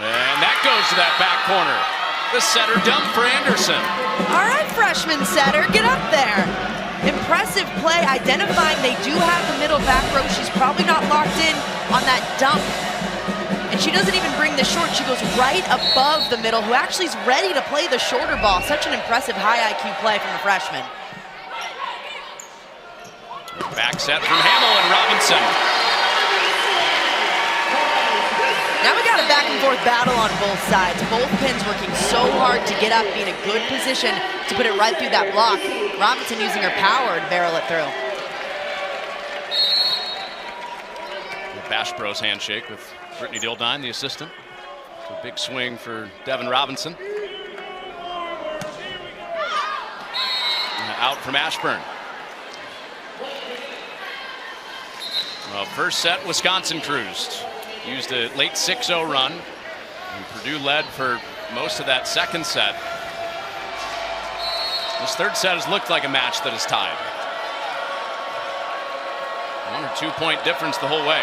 And that goes to that back corner. The setter dump for Anderson. All right, freshman setter, get up there. Impressive play, identifying they do have the middle back row. She's probably not locked in on that dump. And she doesn't even bring the short. She goes right above the middle, who actually is ready to play the shorter ball. Such an impressive high IQ play from the freshman. Back set from Hamill and Robinson. Now we got a back and forth battle on both sides. Both pins working so hard to get up, be in a good position to put it right through that block. Robinson using her power to barrel it through. Bash Bros handshake with Brittany Dildine, the assistant. A big swing for Devin Robinson. Out from Ashburn. Well, first set, Wisconsin cruised. Used a late 6-0 run. And Purdue led for most of that second set. This third set has looked like a match that is tied. 1 or 2 point difference the whole way.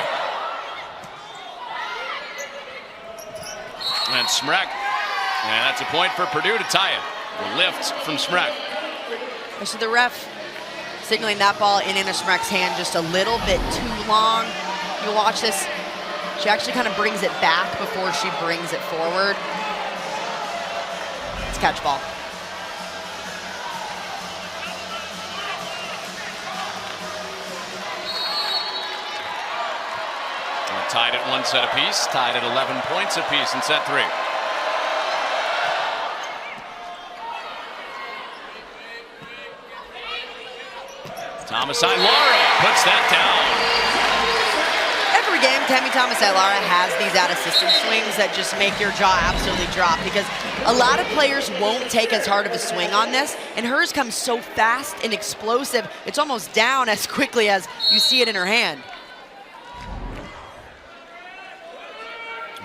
And Smrek, and that's a point for Purdue to tie it. The lift from Smrek. So the ref signaling that ball in Anna Smrek's hand just a little bit too long. You'll watch this. She actually kind of brings it back before she brings it forward. It's catch ball. Tied at 1 set apiece, tied at 11 points apiece in set 3. Thomas-Ilara puts that down. Every game, Tammy Thomas-Ilara has these out-of-system swings that just make your jaw absolutely drop, because a lot of players won't take as hard of a swing on this, and hers comes so fast and explosive, it's almost down as quickly as you see it in her hand.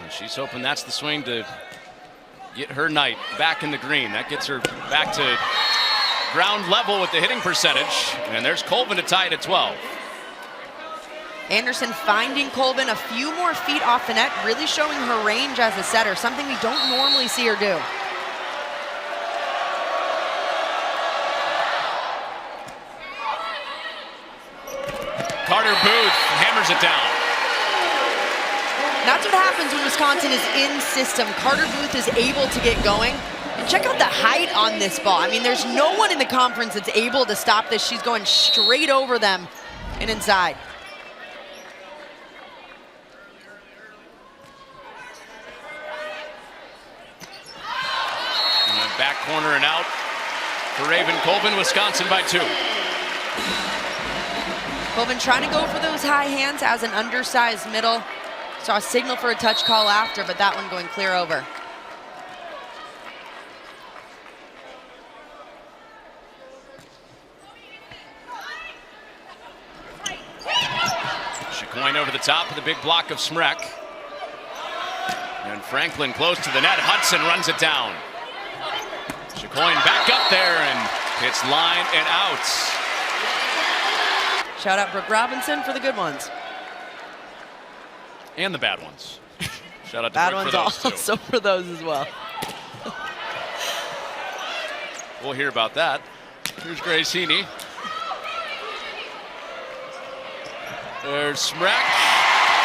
She's hoping that's the swing to get her night back in the green. That gets her back to ground level with the hitting percentage. And there's Colvin to tie it at 12. Anderson finding Colvin a few more feet off the net, really showing her range as a setter, something we don't normally see her do. Carter Booth hammers it down. That's what happens when Wisconsin is in system. Carter Booth is able to get going. And check out the height on this ball. I mean, there's no one in the conference that's able to stop this. She's going straight over them and inside. And back corner and out for Raven Colvin, Wisconsin by 2. Colvin trying to go for those high hands as an undersized middle. Saw a signal for a touch call after, but that one going clear over. Chicoine over the top with a big block of Smrek. And Franklin close to the net. Hudson runs it down. Chicoine back up there and hits line and outs. Shout out Brooke Robinson for the good ones. And the bad ones. Shout out to Bad Brooke ones for those also for those as well. We'll hear about that. Here's Grace Heaney. There's Smrek.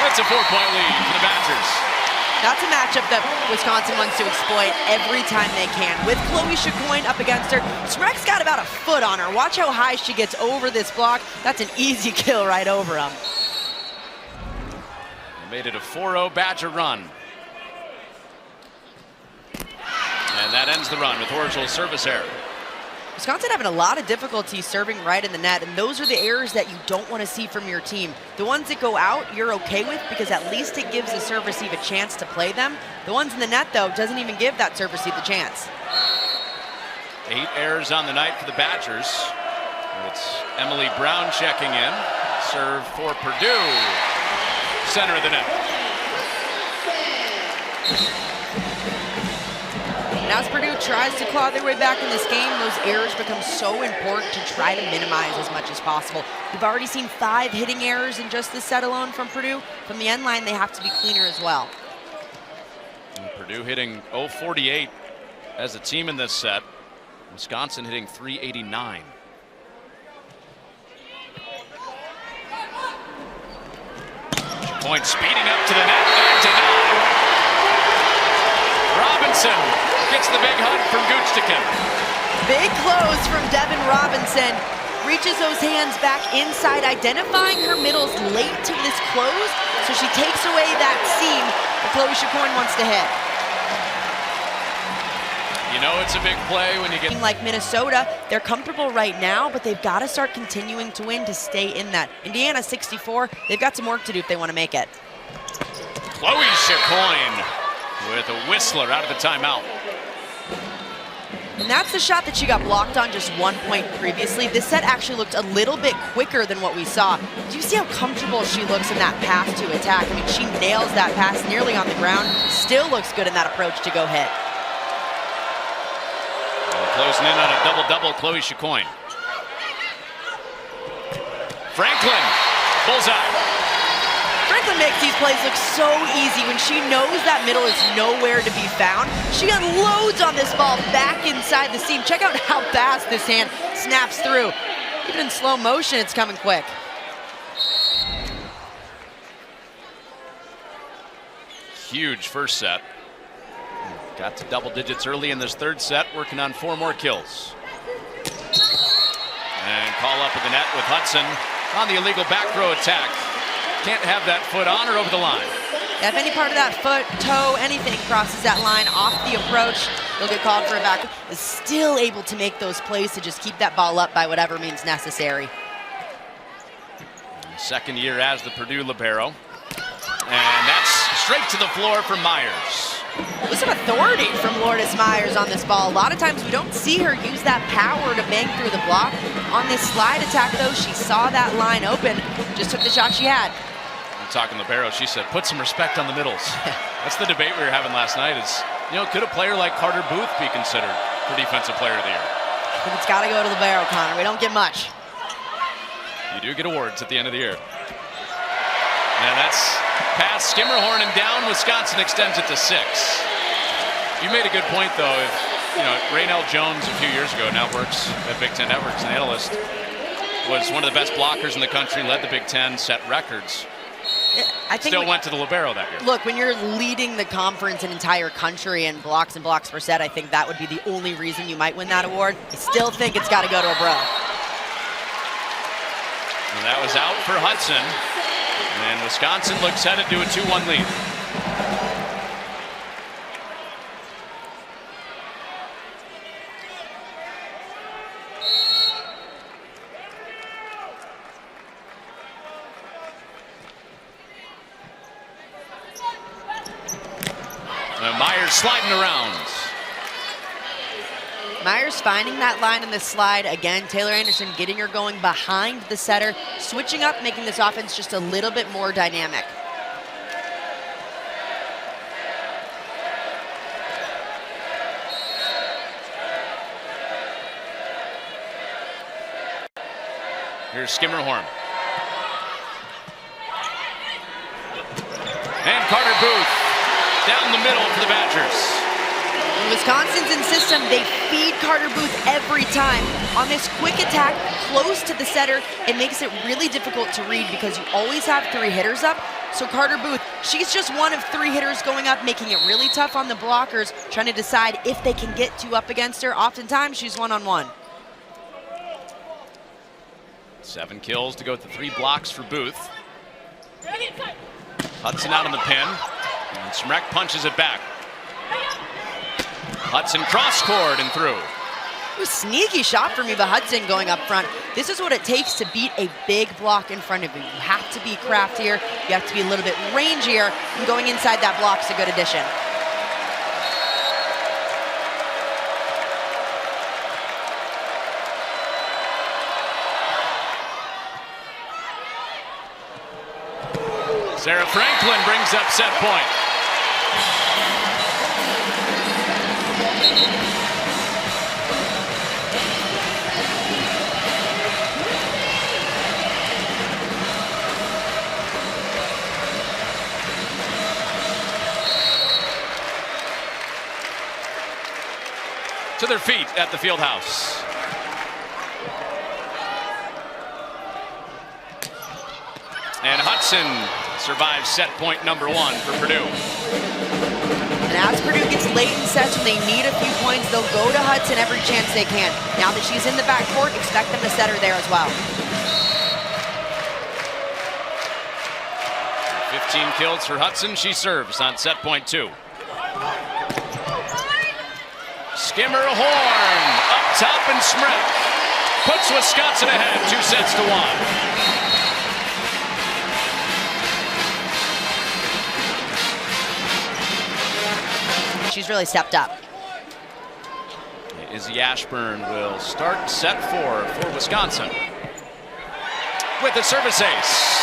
That's a 4-point lead for the Badgers. That's a matchup that Wisconsin wants to exploit every time they can. With Chloe Chicoine up against her, Smrek's got about a foot on her. Watch how high she gets over this block. That's an easy kill right over him. Made it a 4-0 Badger run. And that ends the run with Orgel's service error. Wisconsin having a lot of difficulty serving right in the net, and those are the errors that you don't want to see from your team. The ones that go out, you're okay with because at least it gives the serve receive a chance to play them. The ones in the net, though, doesn't even give that serve receive the chance. 8 errors on the night for the Badgers. It's Emily Brown checking in. Serve for Purdue. Center of the net. And as Purdue tries to claw their way back in this game, those errors become so important to try to minimize as much as possible. We've already seen 5 hitting errors in just this set alone from Purdue. From the end line, they have to be cleaner as well. And Purdue hitting .048 as a team in this set. Wisconsin hitting .389. Point speeding up to the net and denied. Robinson gets the big hug from Guchtikin. Big close from Devin Robinson. Reaches those hands back inside, identifying her middles late to this close, so she takes away that seam that Chloe Chacoin wants to hit. You know it's a big play when you get... Like Minnesota, they're comfortable right now, but they've got to start continuing to win to stay in that. Indiana 64, they've got some work to do if they want to make it. Chloe Chacoin with a whistler out of the timeout. And that's the shot that she got blocked on just 1 point previously. This set actually looked a little bit quicker than what we saw. Do you see how comfortable she looks in that pass to attack? I mean, she nails that pass nearly on the ground. Still looks good in that approach to go hit. Closing in on a double-double, Chloe Chacoin. Franklin, bullseye. Franklin makes these plays look so easy when she knows that middle is nowhere to be found. She unloads on this ball back inside the seam. Check out how fast this hand snaps through. Even in slow motion, it's coming quick. Huge first set. Got to double digits early in this third set, working on 4 more kills. And call up at the net with Hudson on the illegal back row attack. Can't have that foot on or over the line. If any part of that foot, toe, anything crosses that line off the approach, they'll get called for a back. Is still able to make those plays to just keep that ball up by whatever means necessary. Second year as the Purdue libero. And that's straight to the floor for Myers. With some authority from Lourdes Myers on this ball. A lot of times we don't see her use that power to bang through the block. On this slide attack, though, she saw that line open, just took the shot she had. Talking libero, she said, put some respect on the middles. That's the debate we were having last night is, you know, could a player like Carter Booth be considered for Defensive Player of the Year? I think it's got to go to libero, Connor. We don't get much. You do get awards at the end of the year. And that's past Skimmerhorn and down. Wisconsin extends it to 6. You made a good point, though. If, you know, Raynell Jones a few years ago now works at Big Ten Networks, an analyst, was one of the best blockers in the country, led the Big Ten, set records. I think still went to the libero that year. Look, when you're leading the conference an entire country in blocks and blocks per set, I think that would be the only reason you might win that award. I still think it's got to go to a bro. And that was out for Hudson. And Wisconsin looks headed to a 2-1 lead. Myers sliding around. Myers finding that line in the slide. Again, Taylor Anderson getting her going behind the setter, switching up, making this offense just a little bit more dynamic. Here's Skimmerhorn. And Carter Booth down the middle for the Badgers. In Wisconsin's in system, they feed Carter Booth every time. On this quick attack, close to the setter, it makes it really difficult to read because you always have 3 hitters up. So Carter Booth, she's just one of 3 hitters going up, making it really tough on the blockers, trying to decide if they can get 2 up against her. Oftentimes, she's one-on-one. 7 kills to go to 3 blocks for Booth. Hudson out on the pin. And Smrek punches it back. Hudson cross-court and through. It was a sneaky shot from Eva Hudson going up front. This is what it takes to beat a big block in front of you. You have to be craftier. You have to be a little bit rangier. And going inside that block is a good addition. Sarah Franklin brings up set point. To their feet at the field house. And Hudson survives set point number 1 for Purdue. And as Purdue gets late in sets when they need a few points, they'll go to Hudson every chance they can. Now that she's in the backcourt, expect them to set her there as well. 15 kills for Hudson. She serves on set point 2. Skimmer horn up top, and Smrek puts Wisconsin ahead 2 sets to 1. She's really stepped up. Izzy Ashburn will start set 4 for Wisconsin with a service ace.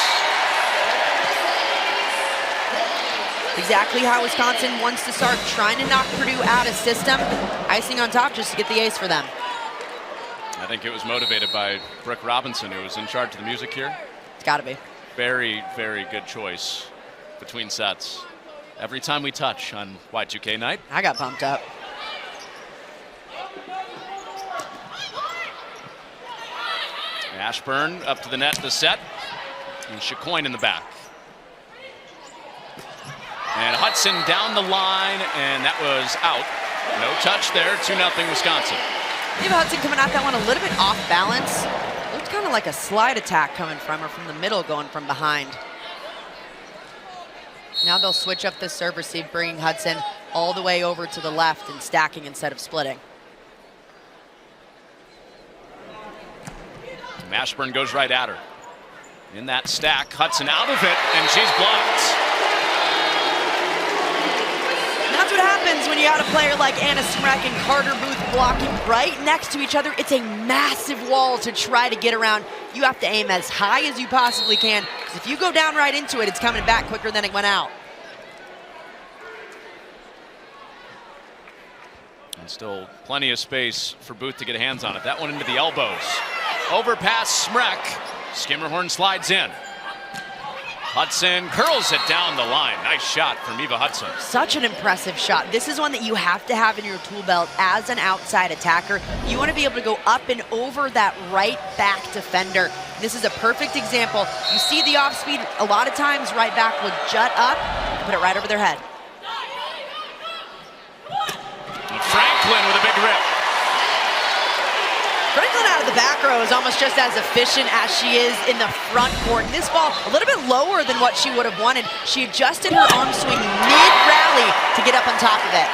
Exactly how Wisconsin wants to start, trying to knock Purdue out of system. Icing on top just to get the ace for them. I think it was motivated by Brooke Robinson, who was in charge of the music here. It's got to be. Very, very good choice between sets. Every time we touch on Y2K night. I got pumped up. Ashburn up to the net to set. And Chicoine in the back. And Hudson down the line, and that was out. No touch there, 2-0 Wisconsin. Eva Hudson coming at that one a little bit off balance. Looked kind of like a slide attack coming from her from the middle, going from behind. Now they'll switch up the serve receive, bringing Hudson all the way over to the left and stacking instead of splitting. Ashburn goes right at her. In that stack, Hudson out of it, and she's blocked. And that's what happens when you got a player like Anna Smrek and Carter Booth blocking right next to each other. It's a massive wall to try to get around. You have to aim as high as you possibly can, because if you go down right into it, it's coming back quicker than it went out. And still plenty of space for Booth to get hands on it. That one into the elbows. Overpass Smrek. Skimmerhorn slides in. Hudson curls it down the line. Nice shot from Eva Hudson. Such an impressive shot. This is one that you have to have in your tool belt as an outside attacker. You want to be able to go up and over that right back defender. This is a perfect example. You see the off speed, a lot of times right back will jut up, put it right over their head. And Franklin with a big rip. Franklin out of the back row is almost just as efficient as she is in the front court. And this ball a little bit lower than what she would have wanted. She adjusted her arm swing mid-rally to get up on top of it.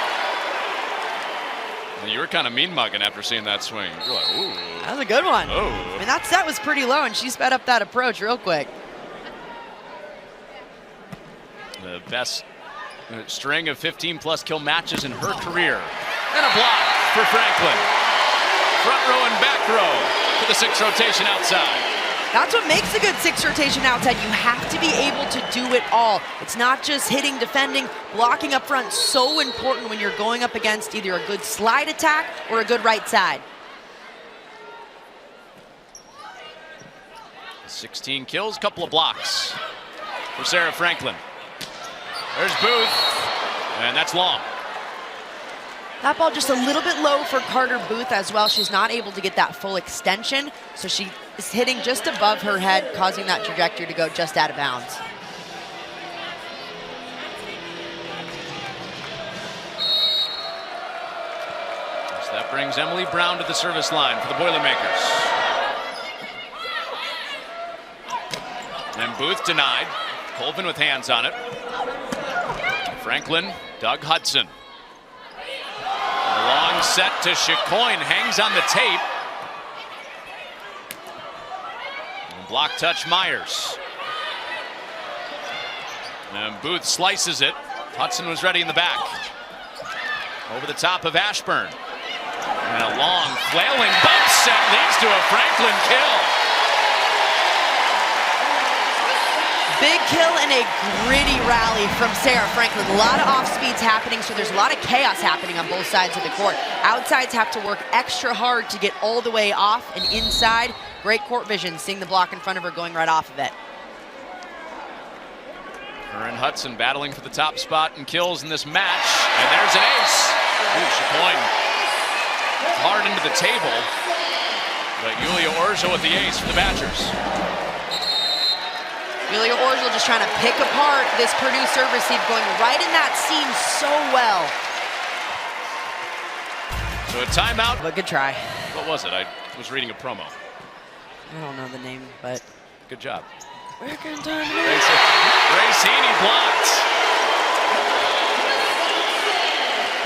And you were kind of mean-mugging after seeing that swing. You're like, ooh. That was a good one. Oh. I mean, that set was pretty low, and she sped up that approach real quick. The best string of 15-plus kill matches in her career. And a block for Franklin. Front row and back row to the 6 rotation outside. That's what makes a good 6 rotation outside. You have to be able to do it all. It's not just hitting, defending, blocking up front. So important when you're going up against either a good slide attack or a good right side. 16 kills, couple of blocks for Sarah Franklin. There's Booth, and that's long. That ball just a little bit low for Carter Booth as well. She's not able to get that full extension, so she is hitting just above her head, causing that trajectory to go just out of bounds. So that brings Emily Brown to the service line for the Boilermakers. And Booth denied. Colvin with hands on it. Franklin, Doug Hudson. A long set to Chicoine, hangs on the tape. And block touch Myers. And Booth slices it. Hudson was ready in the back. Over the top of Ashburn. And a long flailing bump set leads to a Franklin kill. Big kill and a gritty rally from Sarah Franklin. A lot of off speeds happening, so there's a lot of chaos happening on both sides of the court. Outsides have to work extra hard to get all the way off, and inside, great court vision, seeing the block in front of her going right off of it. Her and Hudson battling for the top spot in kills in this match, and there's an ace. Ooh, Chicoine hard into the table, but Yulia Orzo with the ace for the Badgers. Yulia Orzo just trying to pick apart this Purdue serve receive, going right in that seam so well. So a timeout. But good try. What was it? I was reading a promo. I don't know the name, but good job. Working time. Racini blocked.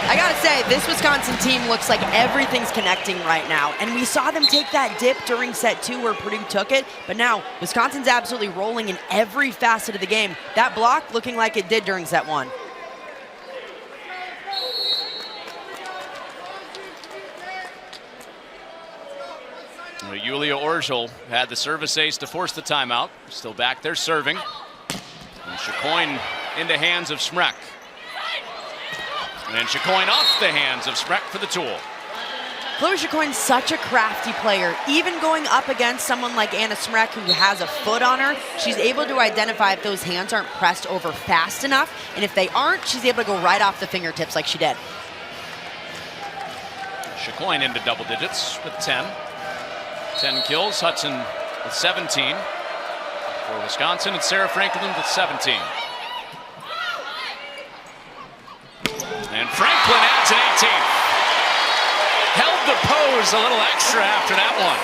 I gotta say, this Wisconsin team looks like everything's connecting right now. And we saw them take that dip during set 2 where Purdue took it. But now, Wisconsin's absolutely rolling in every facet of the game. That block looking like it did during set 1. Well, Yulia Orzo had the service ace to force the timeout. Still back there serving. And Chicoine into hands of Smrek. And Chicoine off the hands of Smrek for the tool. Chloe Chicoine's such a crafty player. Even going up against someone like Anna Smrek who has a foot on her, she's able to identify if those hands aren't pressed over fast enough. And if they aren't, she's able to go right off the fingertips like she did. Chicoine into double digits with 10. 10 kills, Hudson with 17. For Wisconsin, it's Sarah Franklin with 17. And Franklin adds an 18th. Held the pose a little extra after that one.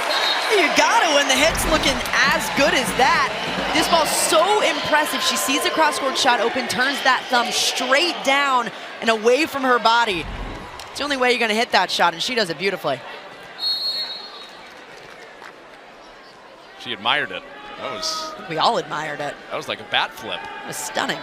You gotta when the hit's looking as good as that. This ball's so impressive. She sees a cross-court shot open, turns that thumb straight down and away from her body. It's the only way you're gonna hit that shot, and she does it beautifully. She admired it. We all admired it. That was like a bat flip. It was stunning.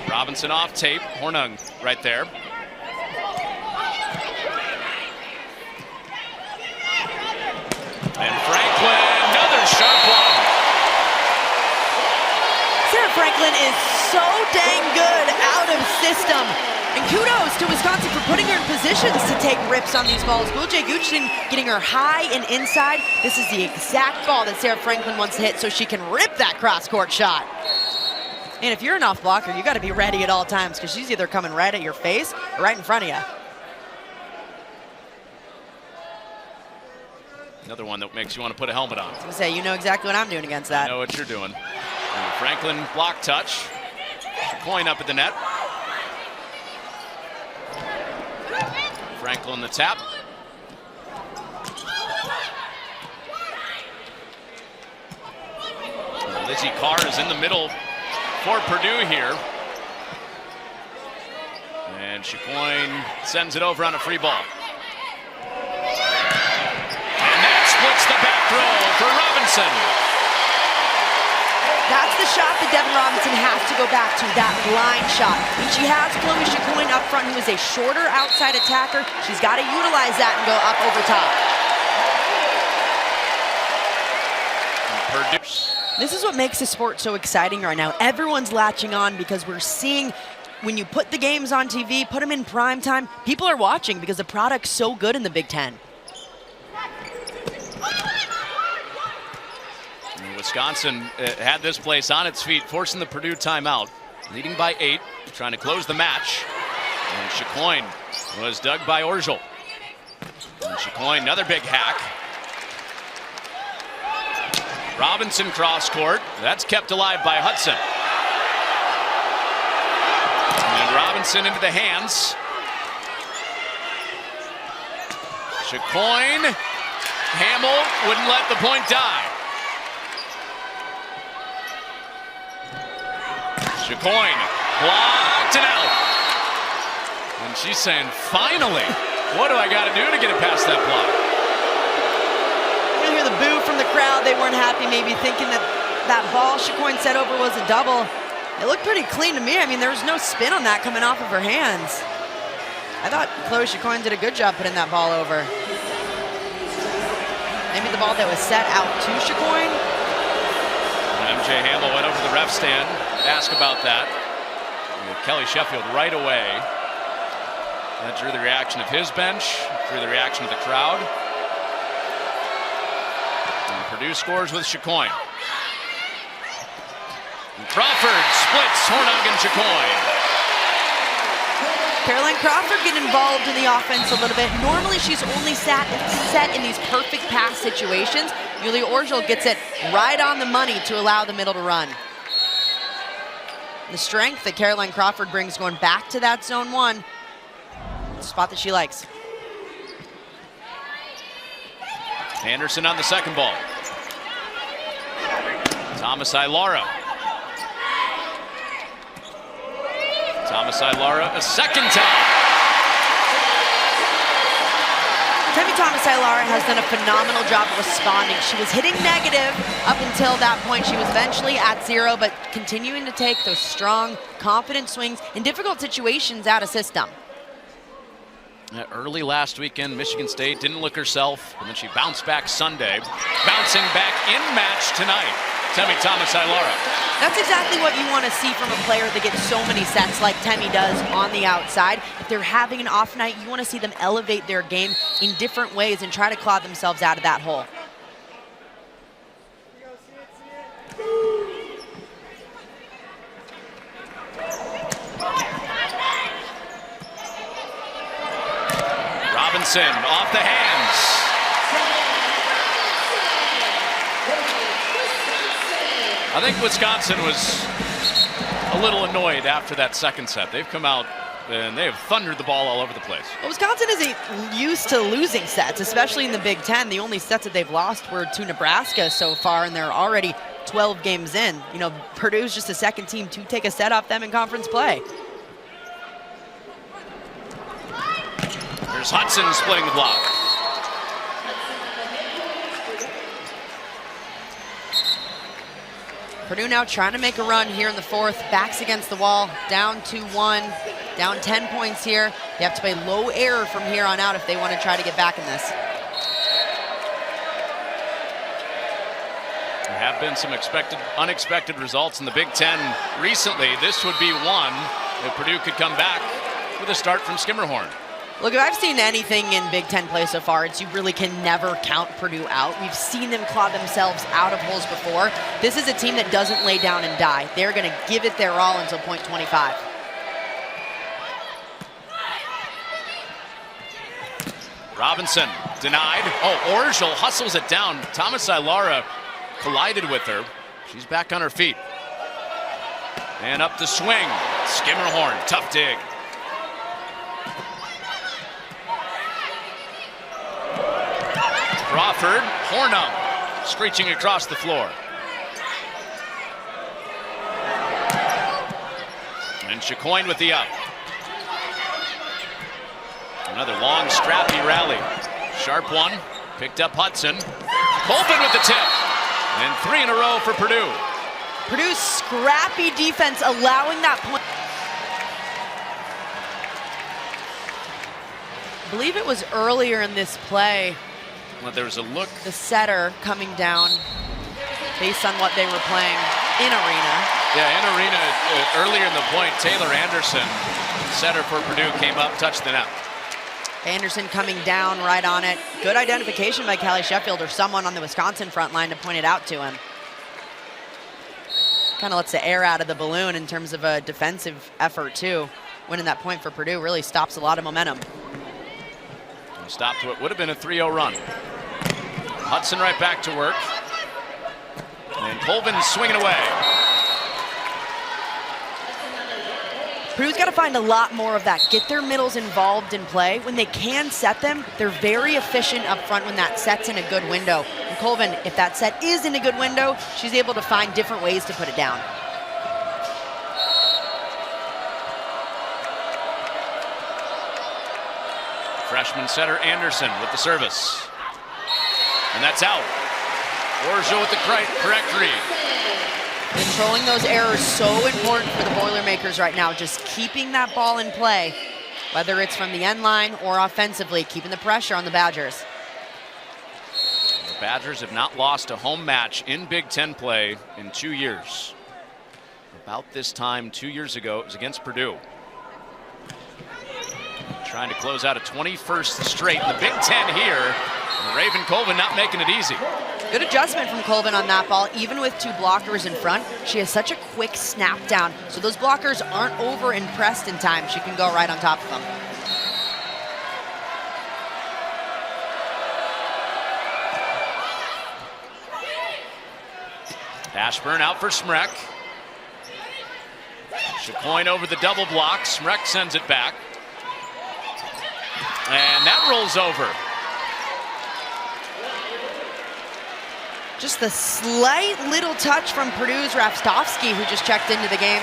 Robinson off tape, Hornung right there. And Franklin, another sharp one. Sarah Franklin is so dang good out of system. And kudos to Wisconsin for putting her in positions to take rips on these balls. Gulce Guchin getting her high and inside. This is the exact ball that Sarah Franklin wants to hit so she can rip that cross-court shot. And if you're an off blocker, you got to be ready at all times because she's either coming right at your face or right in front of you. Another one that makes you want to put a helmet on. I was going to say, you know exactly what I'm doing against that. I know what you're doing. And Franklin block touch. Chicoine up at the net. Franklin the tap. Lizzie Carr is in the middle for Purdue here. And Chicoine sends it over on a free ball. And that splits the back row for Robinson. That's the shot that Devin Robinson has to go back to, that blind shot. When she has Chloe Chicoine up front, who is a shorter outside attacker, she's got to utilize that and go up over top. Purdue. This is what makes the sport so exciting right now. Everyone's latching on because we're seeing when you put the games on TV, put them in prime time, people are watching because the product's so good in the Big Ten. Wisconsin had this place on its feet, forcing the Purdue timeout, leading by 8, trying to close the match. And Chicoine was dug by Orzo. And Chicoine, another big hack. Robinson cross court, that's kept alive by Hudson. And Robinson into the hands Chicoine. Hamill wouldn't let the point die. Chicoine blocked and out. And she's saying, finally, what do I got to do to get it past that block? You hear the boo from the crowd. They weren't happy, maybe thinking that that ball Chicoine set over was a double. It looked pretty clean to me. I mean, there was no spin on that coming off of her hands. I thought Chloe Chicoine did a good job putting that ball over. Maybe the ball that was set out to Chicoine. MJ Hamill went over to the ref stand, asked about that. And Kelly Sheffield right away. That drew the reaction of his bench, drew the reaction of the crowd. And Purdue scores with Chicoine. And Crawford splits Hornung and Chicoine. Caroline Crawford getting involved in the offense a little bit. Normally she's only set in these perfect pass situations. Yulia Orgel gets it right on the money to allow the middle to run. The strength that Caroline Crawford brings going back to that zone one, spot that she likes. Anderson on the second ball. Thomas Ilara. Thomas Ilara a second time. Tammy Thomas Ilara has done a phenomenal job of responding. She was hitting negative up until that point. She was eventually at 0, but continuing to take those strong, confident swings in difficult situations out of system. Early last weekend, Michigan State didn't look herself, and then she bounced back Sunday. Bouncing back in match tonight, Tammy Thomas Ilara. That's exactly what you want to see from a player that gets so many sets like Tammy does on the outside. If they're having an off night, you want to see them elevate their game in different ways and try to claw themselves out of that hole. Robinson off the hands. I think Wisconsin was a little annoyed after that second set. They've come out and they have thundered the ball all over the place. Well, Wisconsin isn't used to losing sets, especially in the Big Ten. The only sets that they've lost were to Nebraska so far, and they're already 12 games in. You know, Purdue's just the second team to take a set off them in conference play. There's Hudson splitting the block. Purdue now trying to make a run here in the fourth. Backs against the wall, down 2-1, down 10 points here. They have to play low error from here on out if they want to try to get back in this. There have been some unexpected results in the Big Ten recently. This would be one if Purdue could come back with a start from Skimmerhorn. Look, if I've seen anything in Big Ten play so far, it's you really can never count Purdue out. We've seen them claw themselves out of holes before. This is a team that doesn't lay down and die. They're going to give it their all until point 25. Robinson denied. Oh, Orgel hustles it down. Thomas Ilara collided with her. She's back on her feet. And up the swing. Skimmerhorn, tough dig. Crawford, Hornung, screeching across the floor. And Chicoine with the up. Another long, scrappy rally. Sharp one, picked up Hudson. Colvin with the tip. And 3 in a row for Purdue. Purdue's scrappy defense allowing that point. I believe it was earlier in this play. Well, there was a look. The setter coming down based on what they were playing in arena. Yeah, in arena, earlier in the point, Taylor Anderson, setter for Purdue, came up, touched the net. Anderson coming down right on it. Good identification by Kelly Sheffield or someone on the Wisconsin front line to point it out to him. Kind of lets the air out of the balloon in terms of a defensive effort too. Winning that point for Purdue really stops a lot of momentum. Stopped what would have been a 3-0 run. Hudson right back to work. And Colvin swinging away. Purdue's got to find a lot more of that. Get their middles involved in play. When they can set them, they're very efficient up front when that set's in a good window. And Colvin, if that set is in a good window, she's able to find different ways to put it down. Freshman setter Anderson with the service. And that's out. Orjo with the correct read. Controlling those errors so important for the Boilermakers right now. Just keeping that ball in play, whether it's from the end line or offensively, keeping the pressure on the Badgers. The Badgers have not lost a home match in Big Ten play in 2 years. About this time 2 years ago, it was against Purdue. Trying to close out a 21st straight in the Big Ten here. And Raven Colvin not making it easy. Good adjustment from Colvin on that ball. Even with two blockers in front, she has such a quick snap down, so those blockers aren't over impressed in time. She can go right on top of them. Ashburn out for Smrek. Chacoin over the double block. Smrek sends it back. And that rolls over. Just the slight little touch from Purdue's Rafstovsky, who just checked into the game.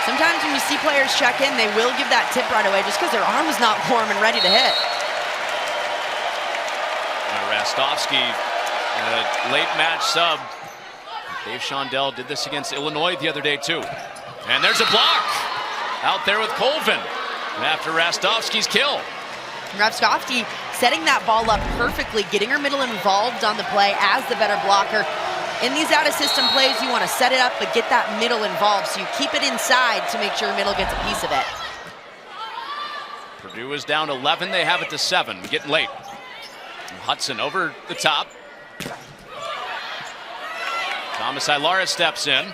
Sometimes when you see players check in, they will give that tip right away just because their arm is not warm and ready to hit. Rafstovsky, late match sub. Dave Shondell did this against Illinois the other day too. And there's a block out there with Colvin after Rafstovsky's kill. Rafstovsky setting that ball up perfectly, getting her middle involved on the play as the better blocker. In these out-of-system plays, you want to set it up, but get that middle involved, so you keep it inside to make sure your middle gets a piece of it. Purdue is down 11. They have it to 7. Getting late. Hudson over the top. Thomas Ilara steps in.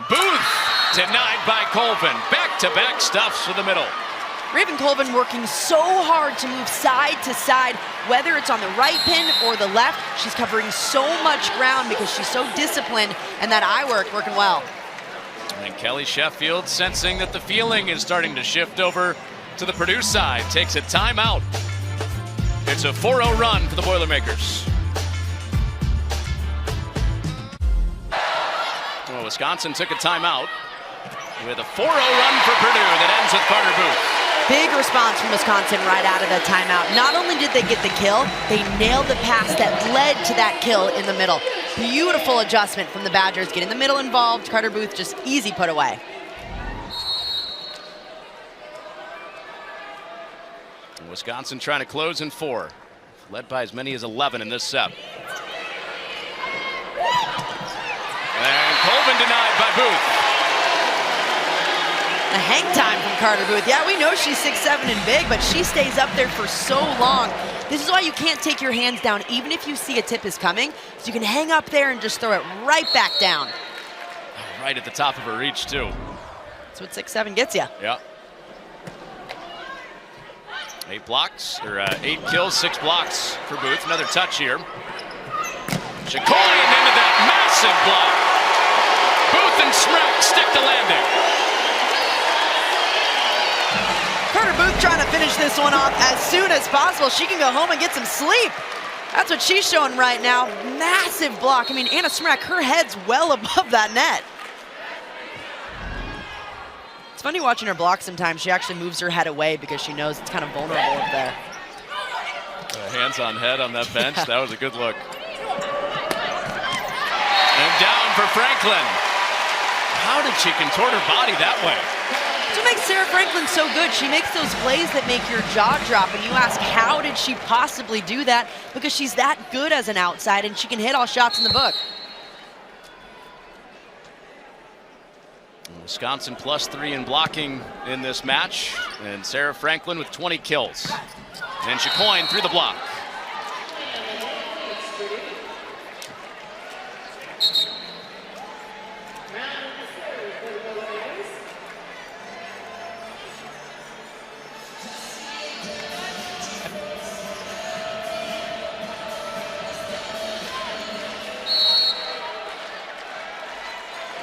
Booth denied by Colvin. Back-to-back stuffs for the middle. Raven Colvin working so hard to move side to side, whether it's on the right pin or the left. She's covering so much ground because she's so disciplined, and that eye work working well. And Kelly Sheffield, sensing that the feeling is starting to shift over to the Purdue side, takes a timeout. It's a 4-0 run for the Boilermakers. Well, Wisconsin took a timeout with a 4-0 run for Purdue that ends with Carter Booth. Big response from Wisconsin right out of the timeout. Not only did they get the kill, they nailed the pass that led to that kill in the middle. Beautiful adjustment from the Badgers, getting the middle involved. Carter Booth just easy put away. And Wisconsin trying to close in 4, led by as many as 11 in this set. And Colvin denied by Booth. The hang time from Carter Booth. Yeah, we know she's 6'7" and big, but she stays up there for so long. This is why you can't take your hands down, even if you see a tip is coming, so you can hang up there and just throw it right back down. Right at the top of her reach, too. That's what 6'7" gets you. Yeah. 8 blocks, or 8 kills, 6 blocks for Booth. Another touch here. Chacoin into that massive block. Booth and Smrek stick the landing. Carter Booth trying to finish this one off as soon as possible. She can go home and get some sleep. That's what she's showing right now. Massive block. I mean, Anna Smrek, her head's well above that net. It's funny watching her block sometimes. She actually moves her head away because she knows it's kind of vulnerable up there. Hands on head on that bench. That was a good look. And down for Franklin. How did she contort her body that way? That's what makes Sarah Franklin so good. She makes those plays that make your jaw drop, and you ask, how did she possibly do that? Because she's that good as an outside, and she can hit all shots in the book. Wisconsin +3 in blocking in this match, and Sarah Franklin with 20 kills. And Chacoin through the block.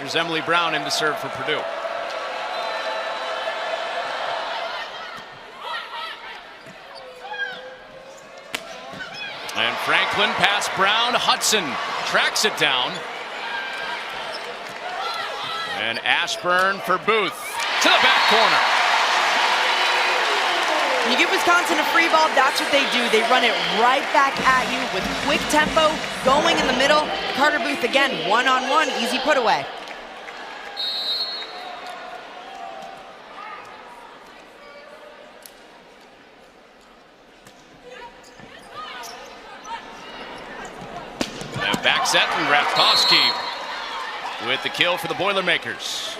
Here's Emily Brown in to serve for Purdue. And Franklin past Brown. Hudson tracks it down. And Ashburn for Booth to the back corner. When you give Wisconsin a free ball, that's what they do. They run it right back at you with quick tempo, going in the middle. Carter Booth again, one-on-one, easy put away. And back set from Rapkowski with the kill for the Boilermakers.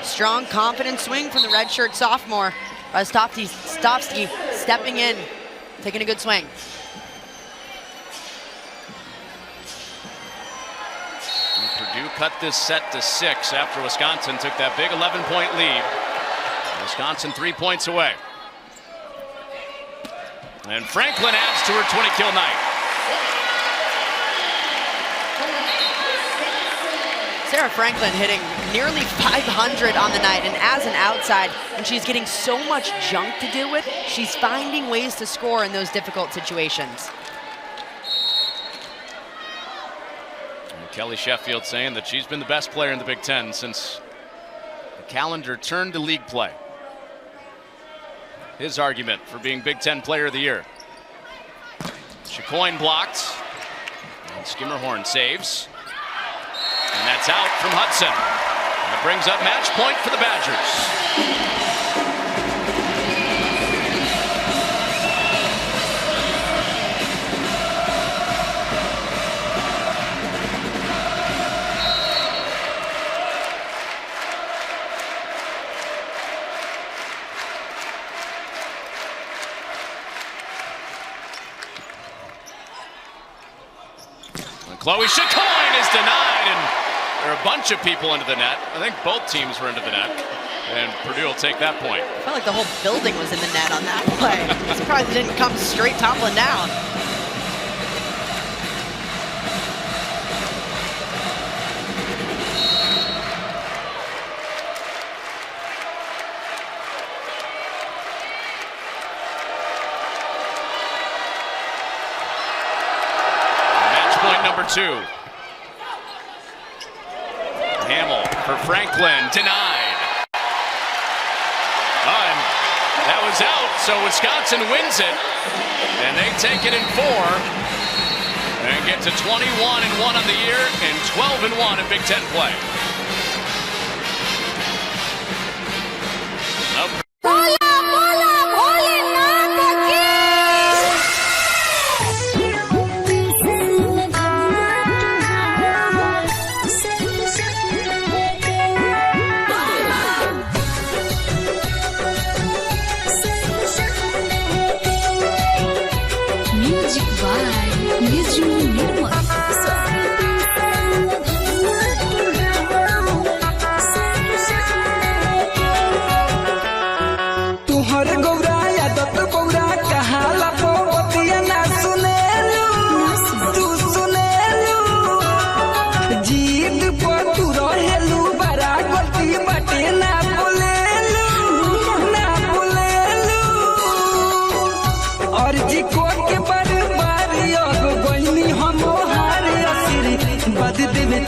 Strong, confident swing from the redshirt sophomore. Rostovsky stepping in, taking a good swing. And Purdue cut this set to 6 after Wisconsin took that big 11-point lead. Wisconsin 3 points away. And Franklin adds to her 20-kill night. Sarah Franklin hitting nearly 500 on the night, and as an outside, when she's getting so much junk to deal with, she's finding ways to score in those difficult situations. And Kelly Sheffield saying that she's been the best player in the Big Ten since the calendar turned to league play. His argument for being Big Ten Player of the Year. Chicoine blocked, and Skimmerhorn saves. And that's out from Hudson. That brings up match point for the Badgers. And Chloe Chicoine is denied, and there are a bunch of people into the net. I think both teams were into the net, and Purdue will take that point. I felt like the whole building was in the net on that play. I'm surprised it didn't come straight toppling down. Match point number 2. Hamill for Franklin, denied. And that was out, so Wisconsin wins it, and they take it in 4 and get to 21-1 on the year and 12-1 in Big Ten play.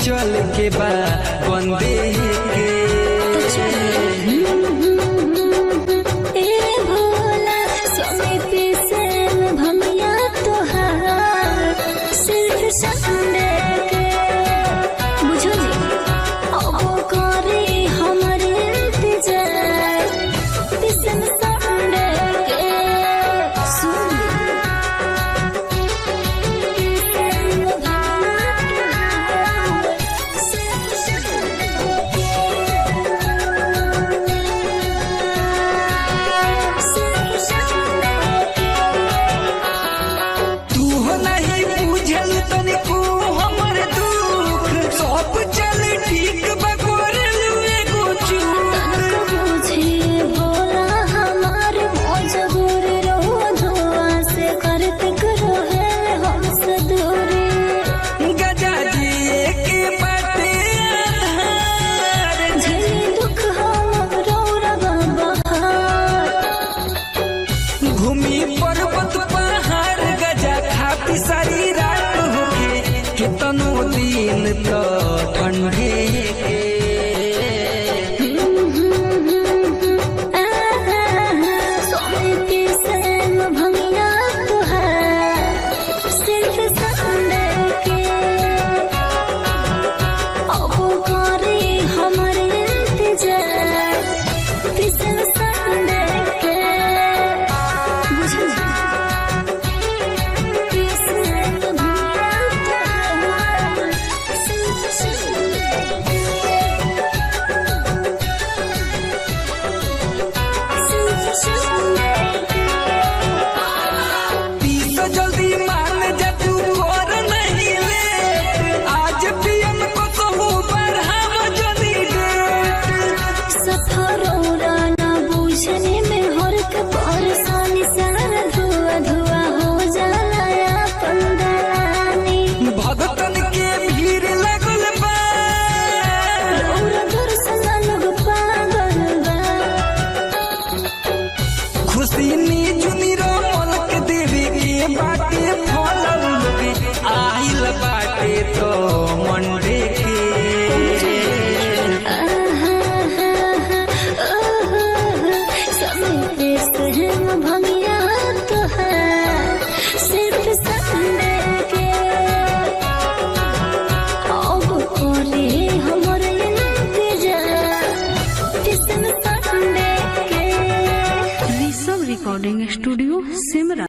चल के बा वंदे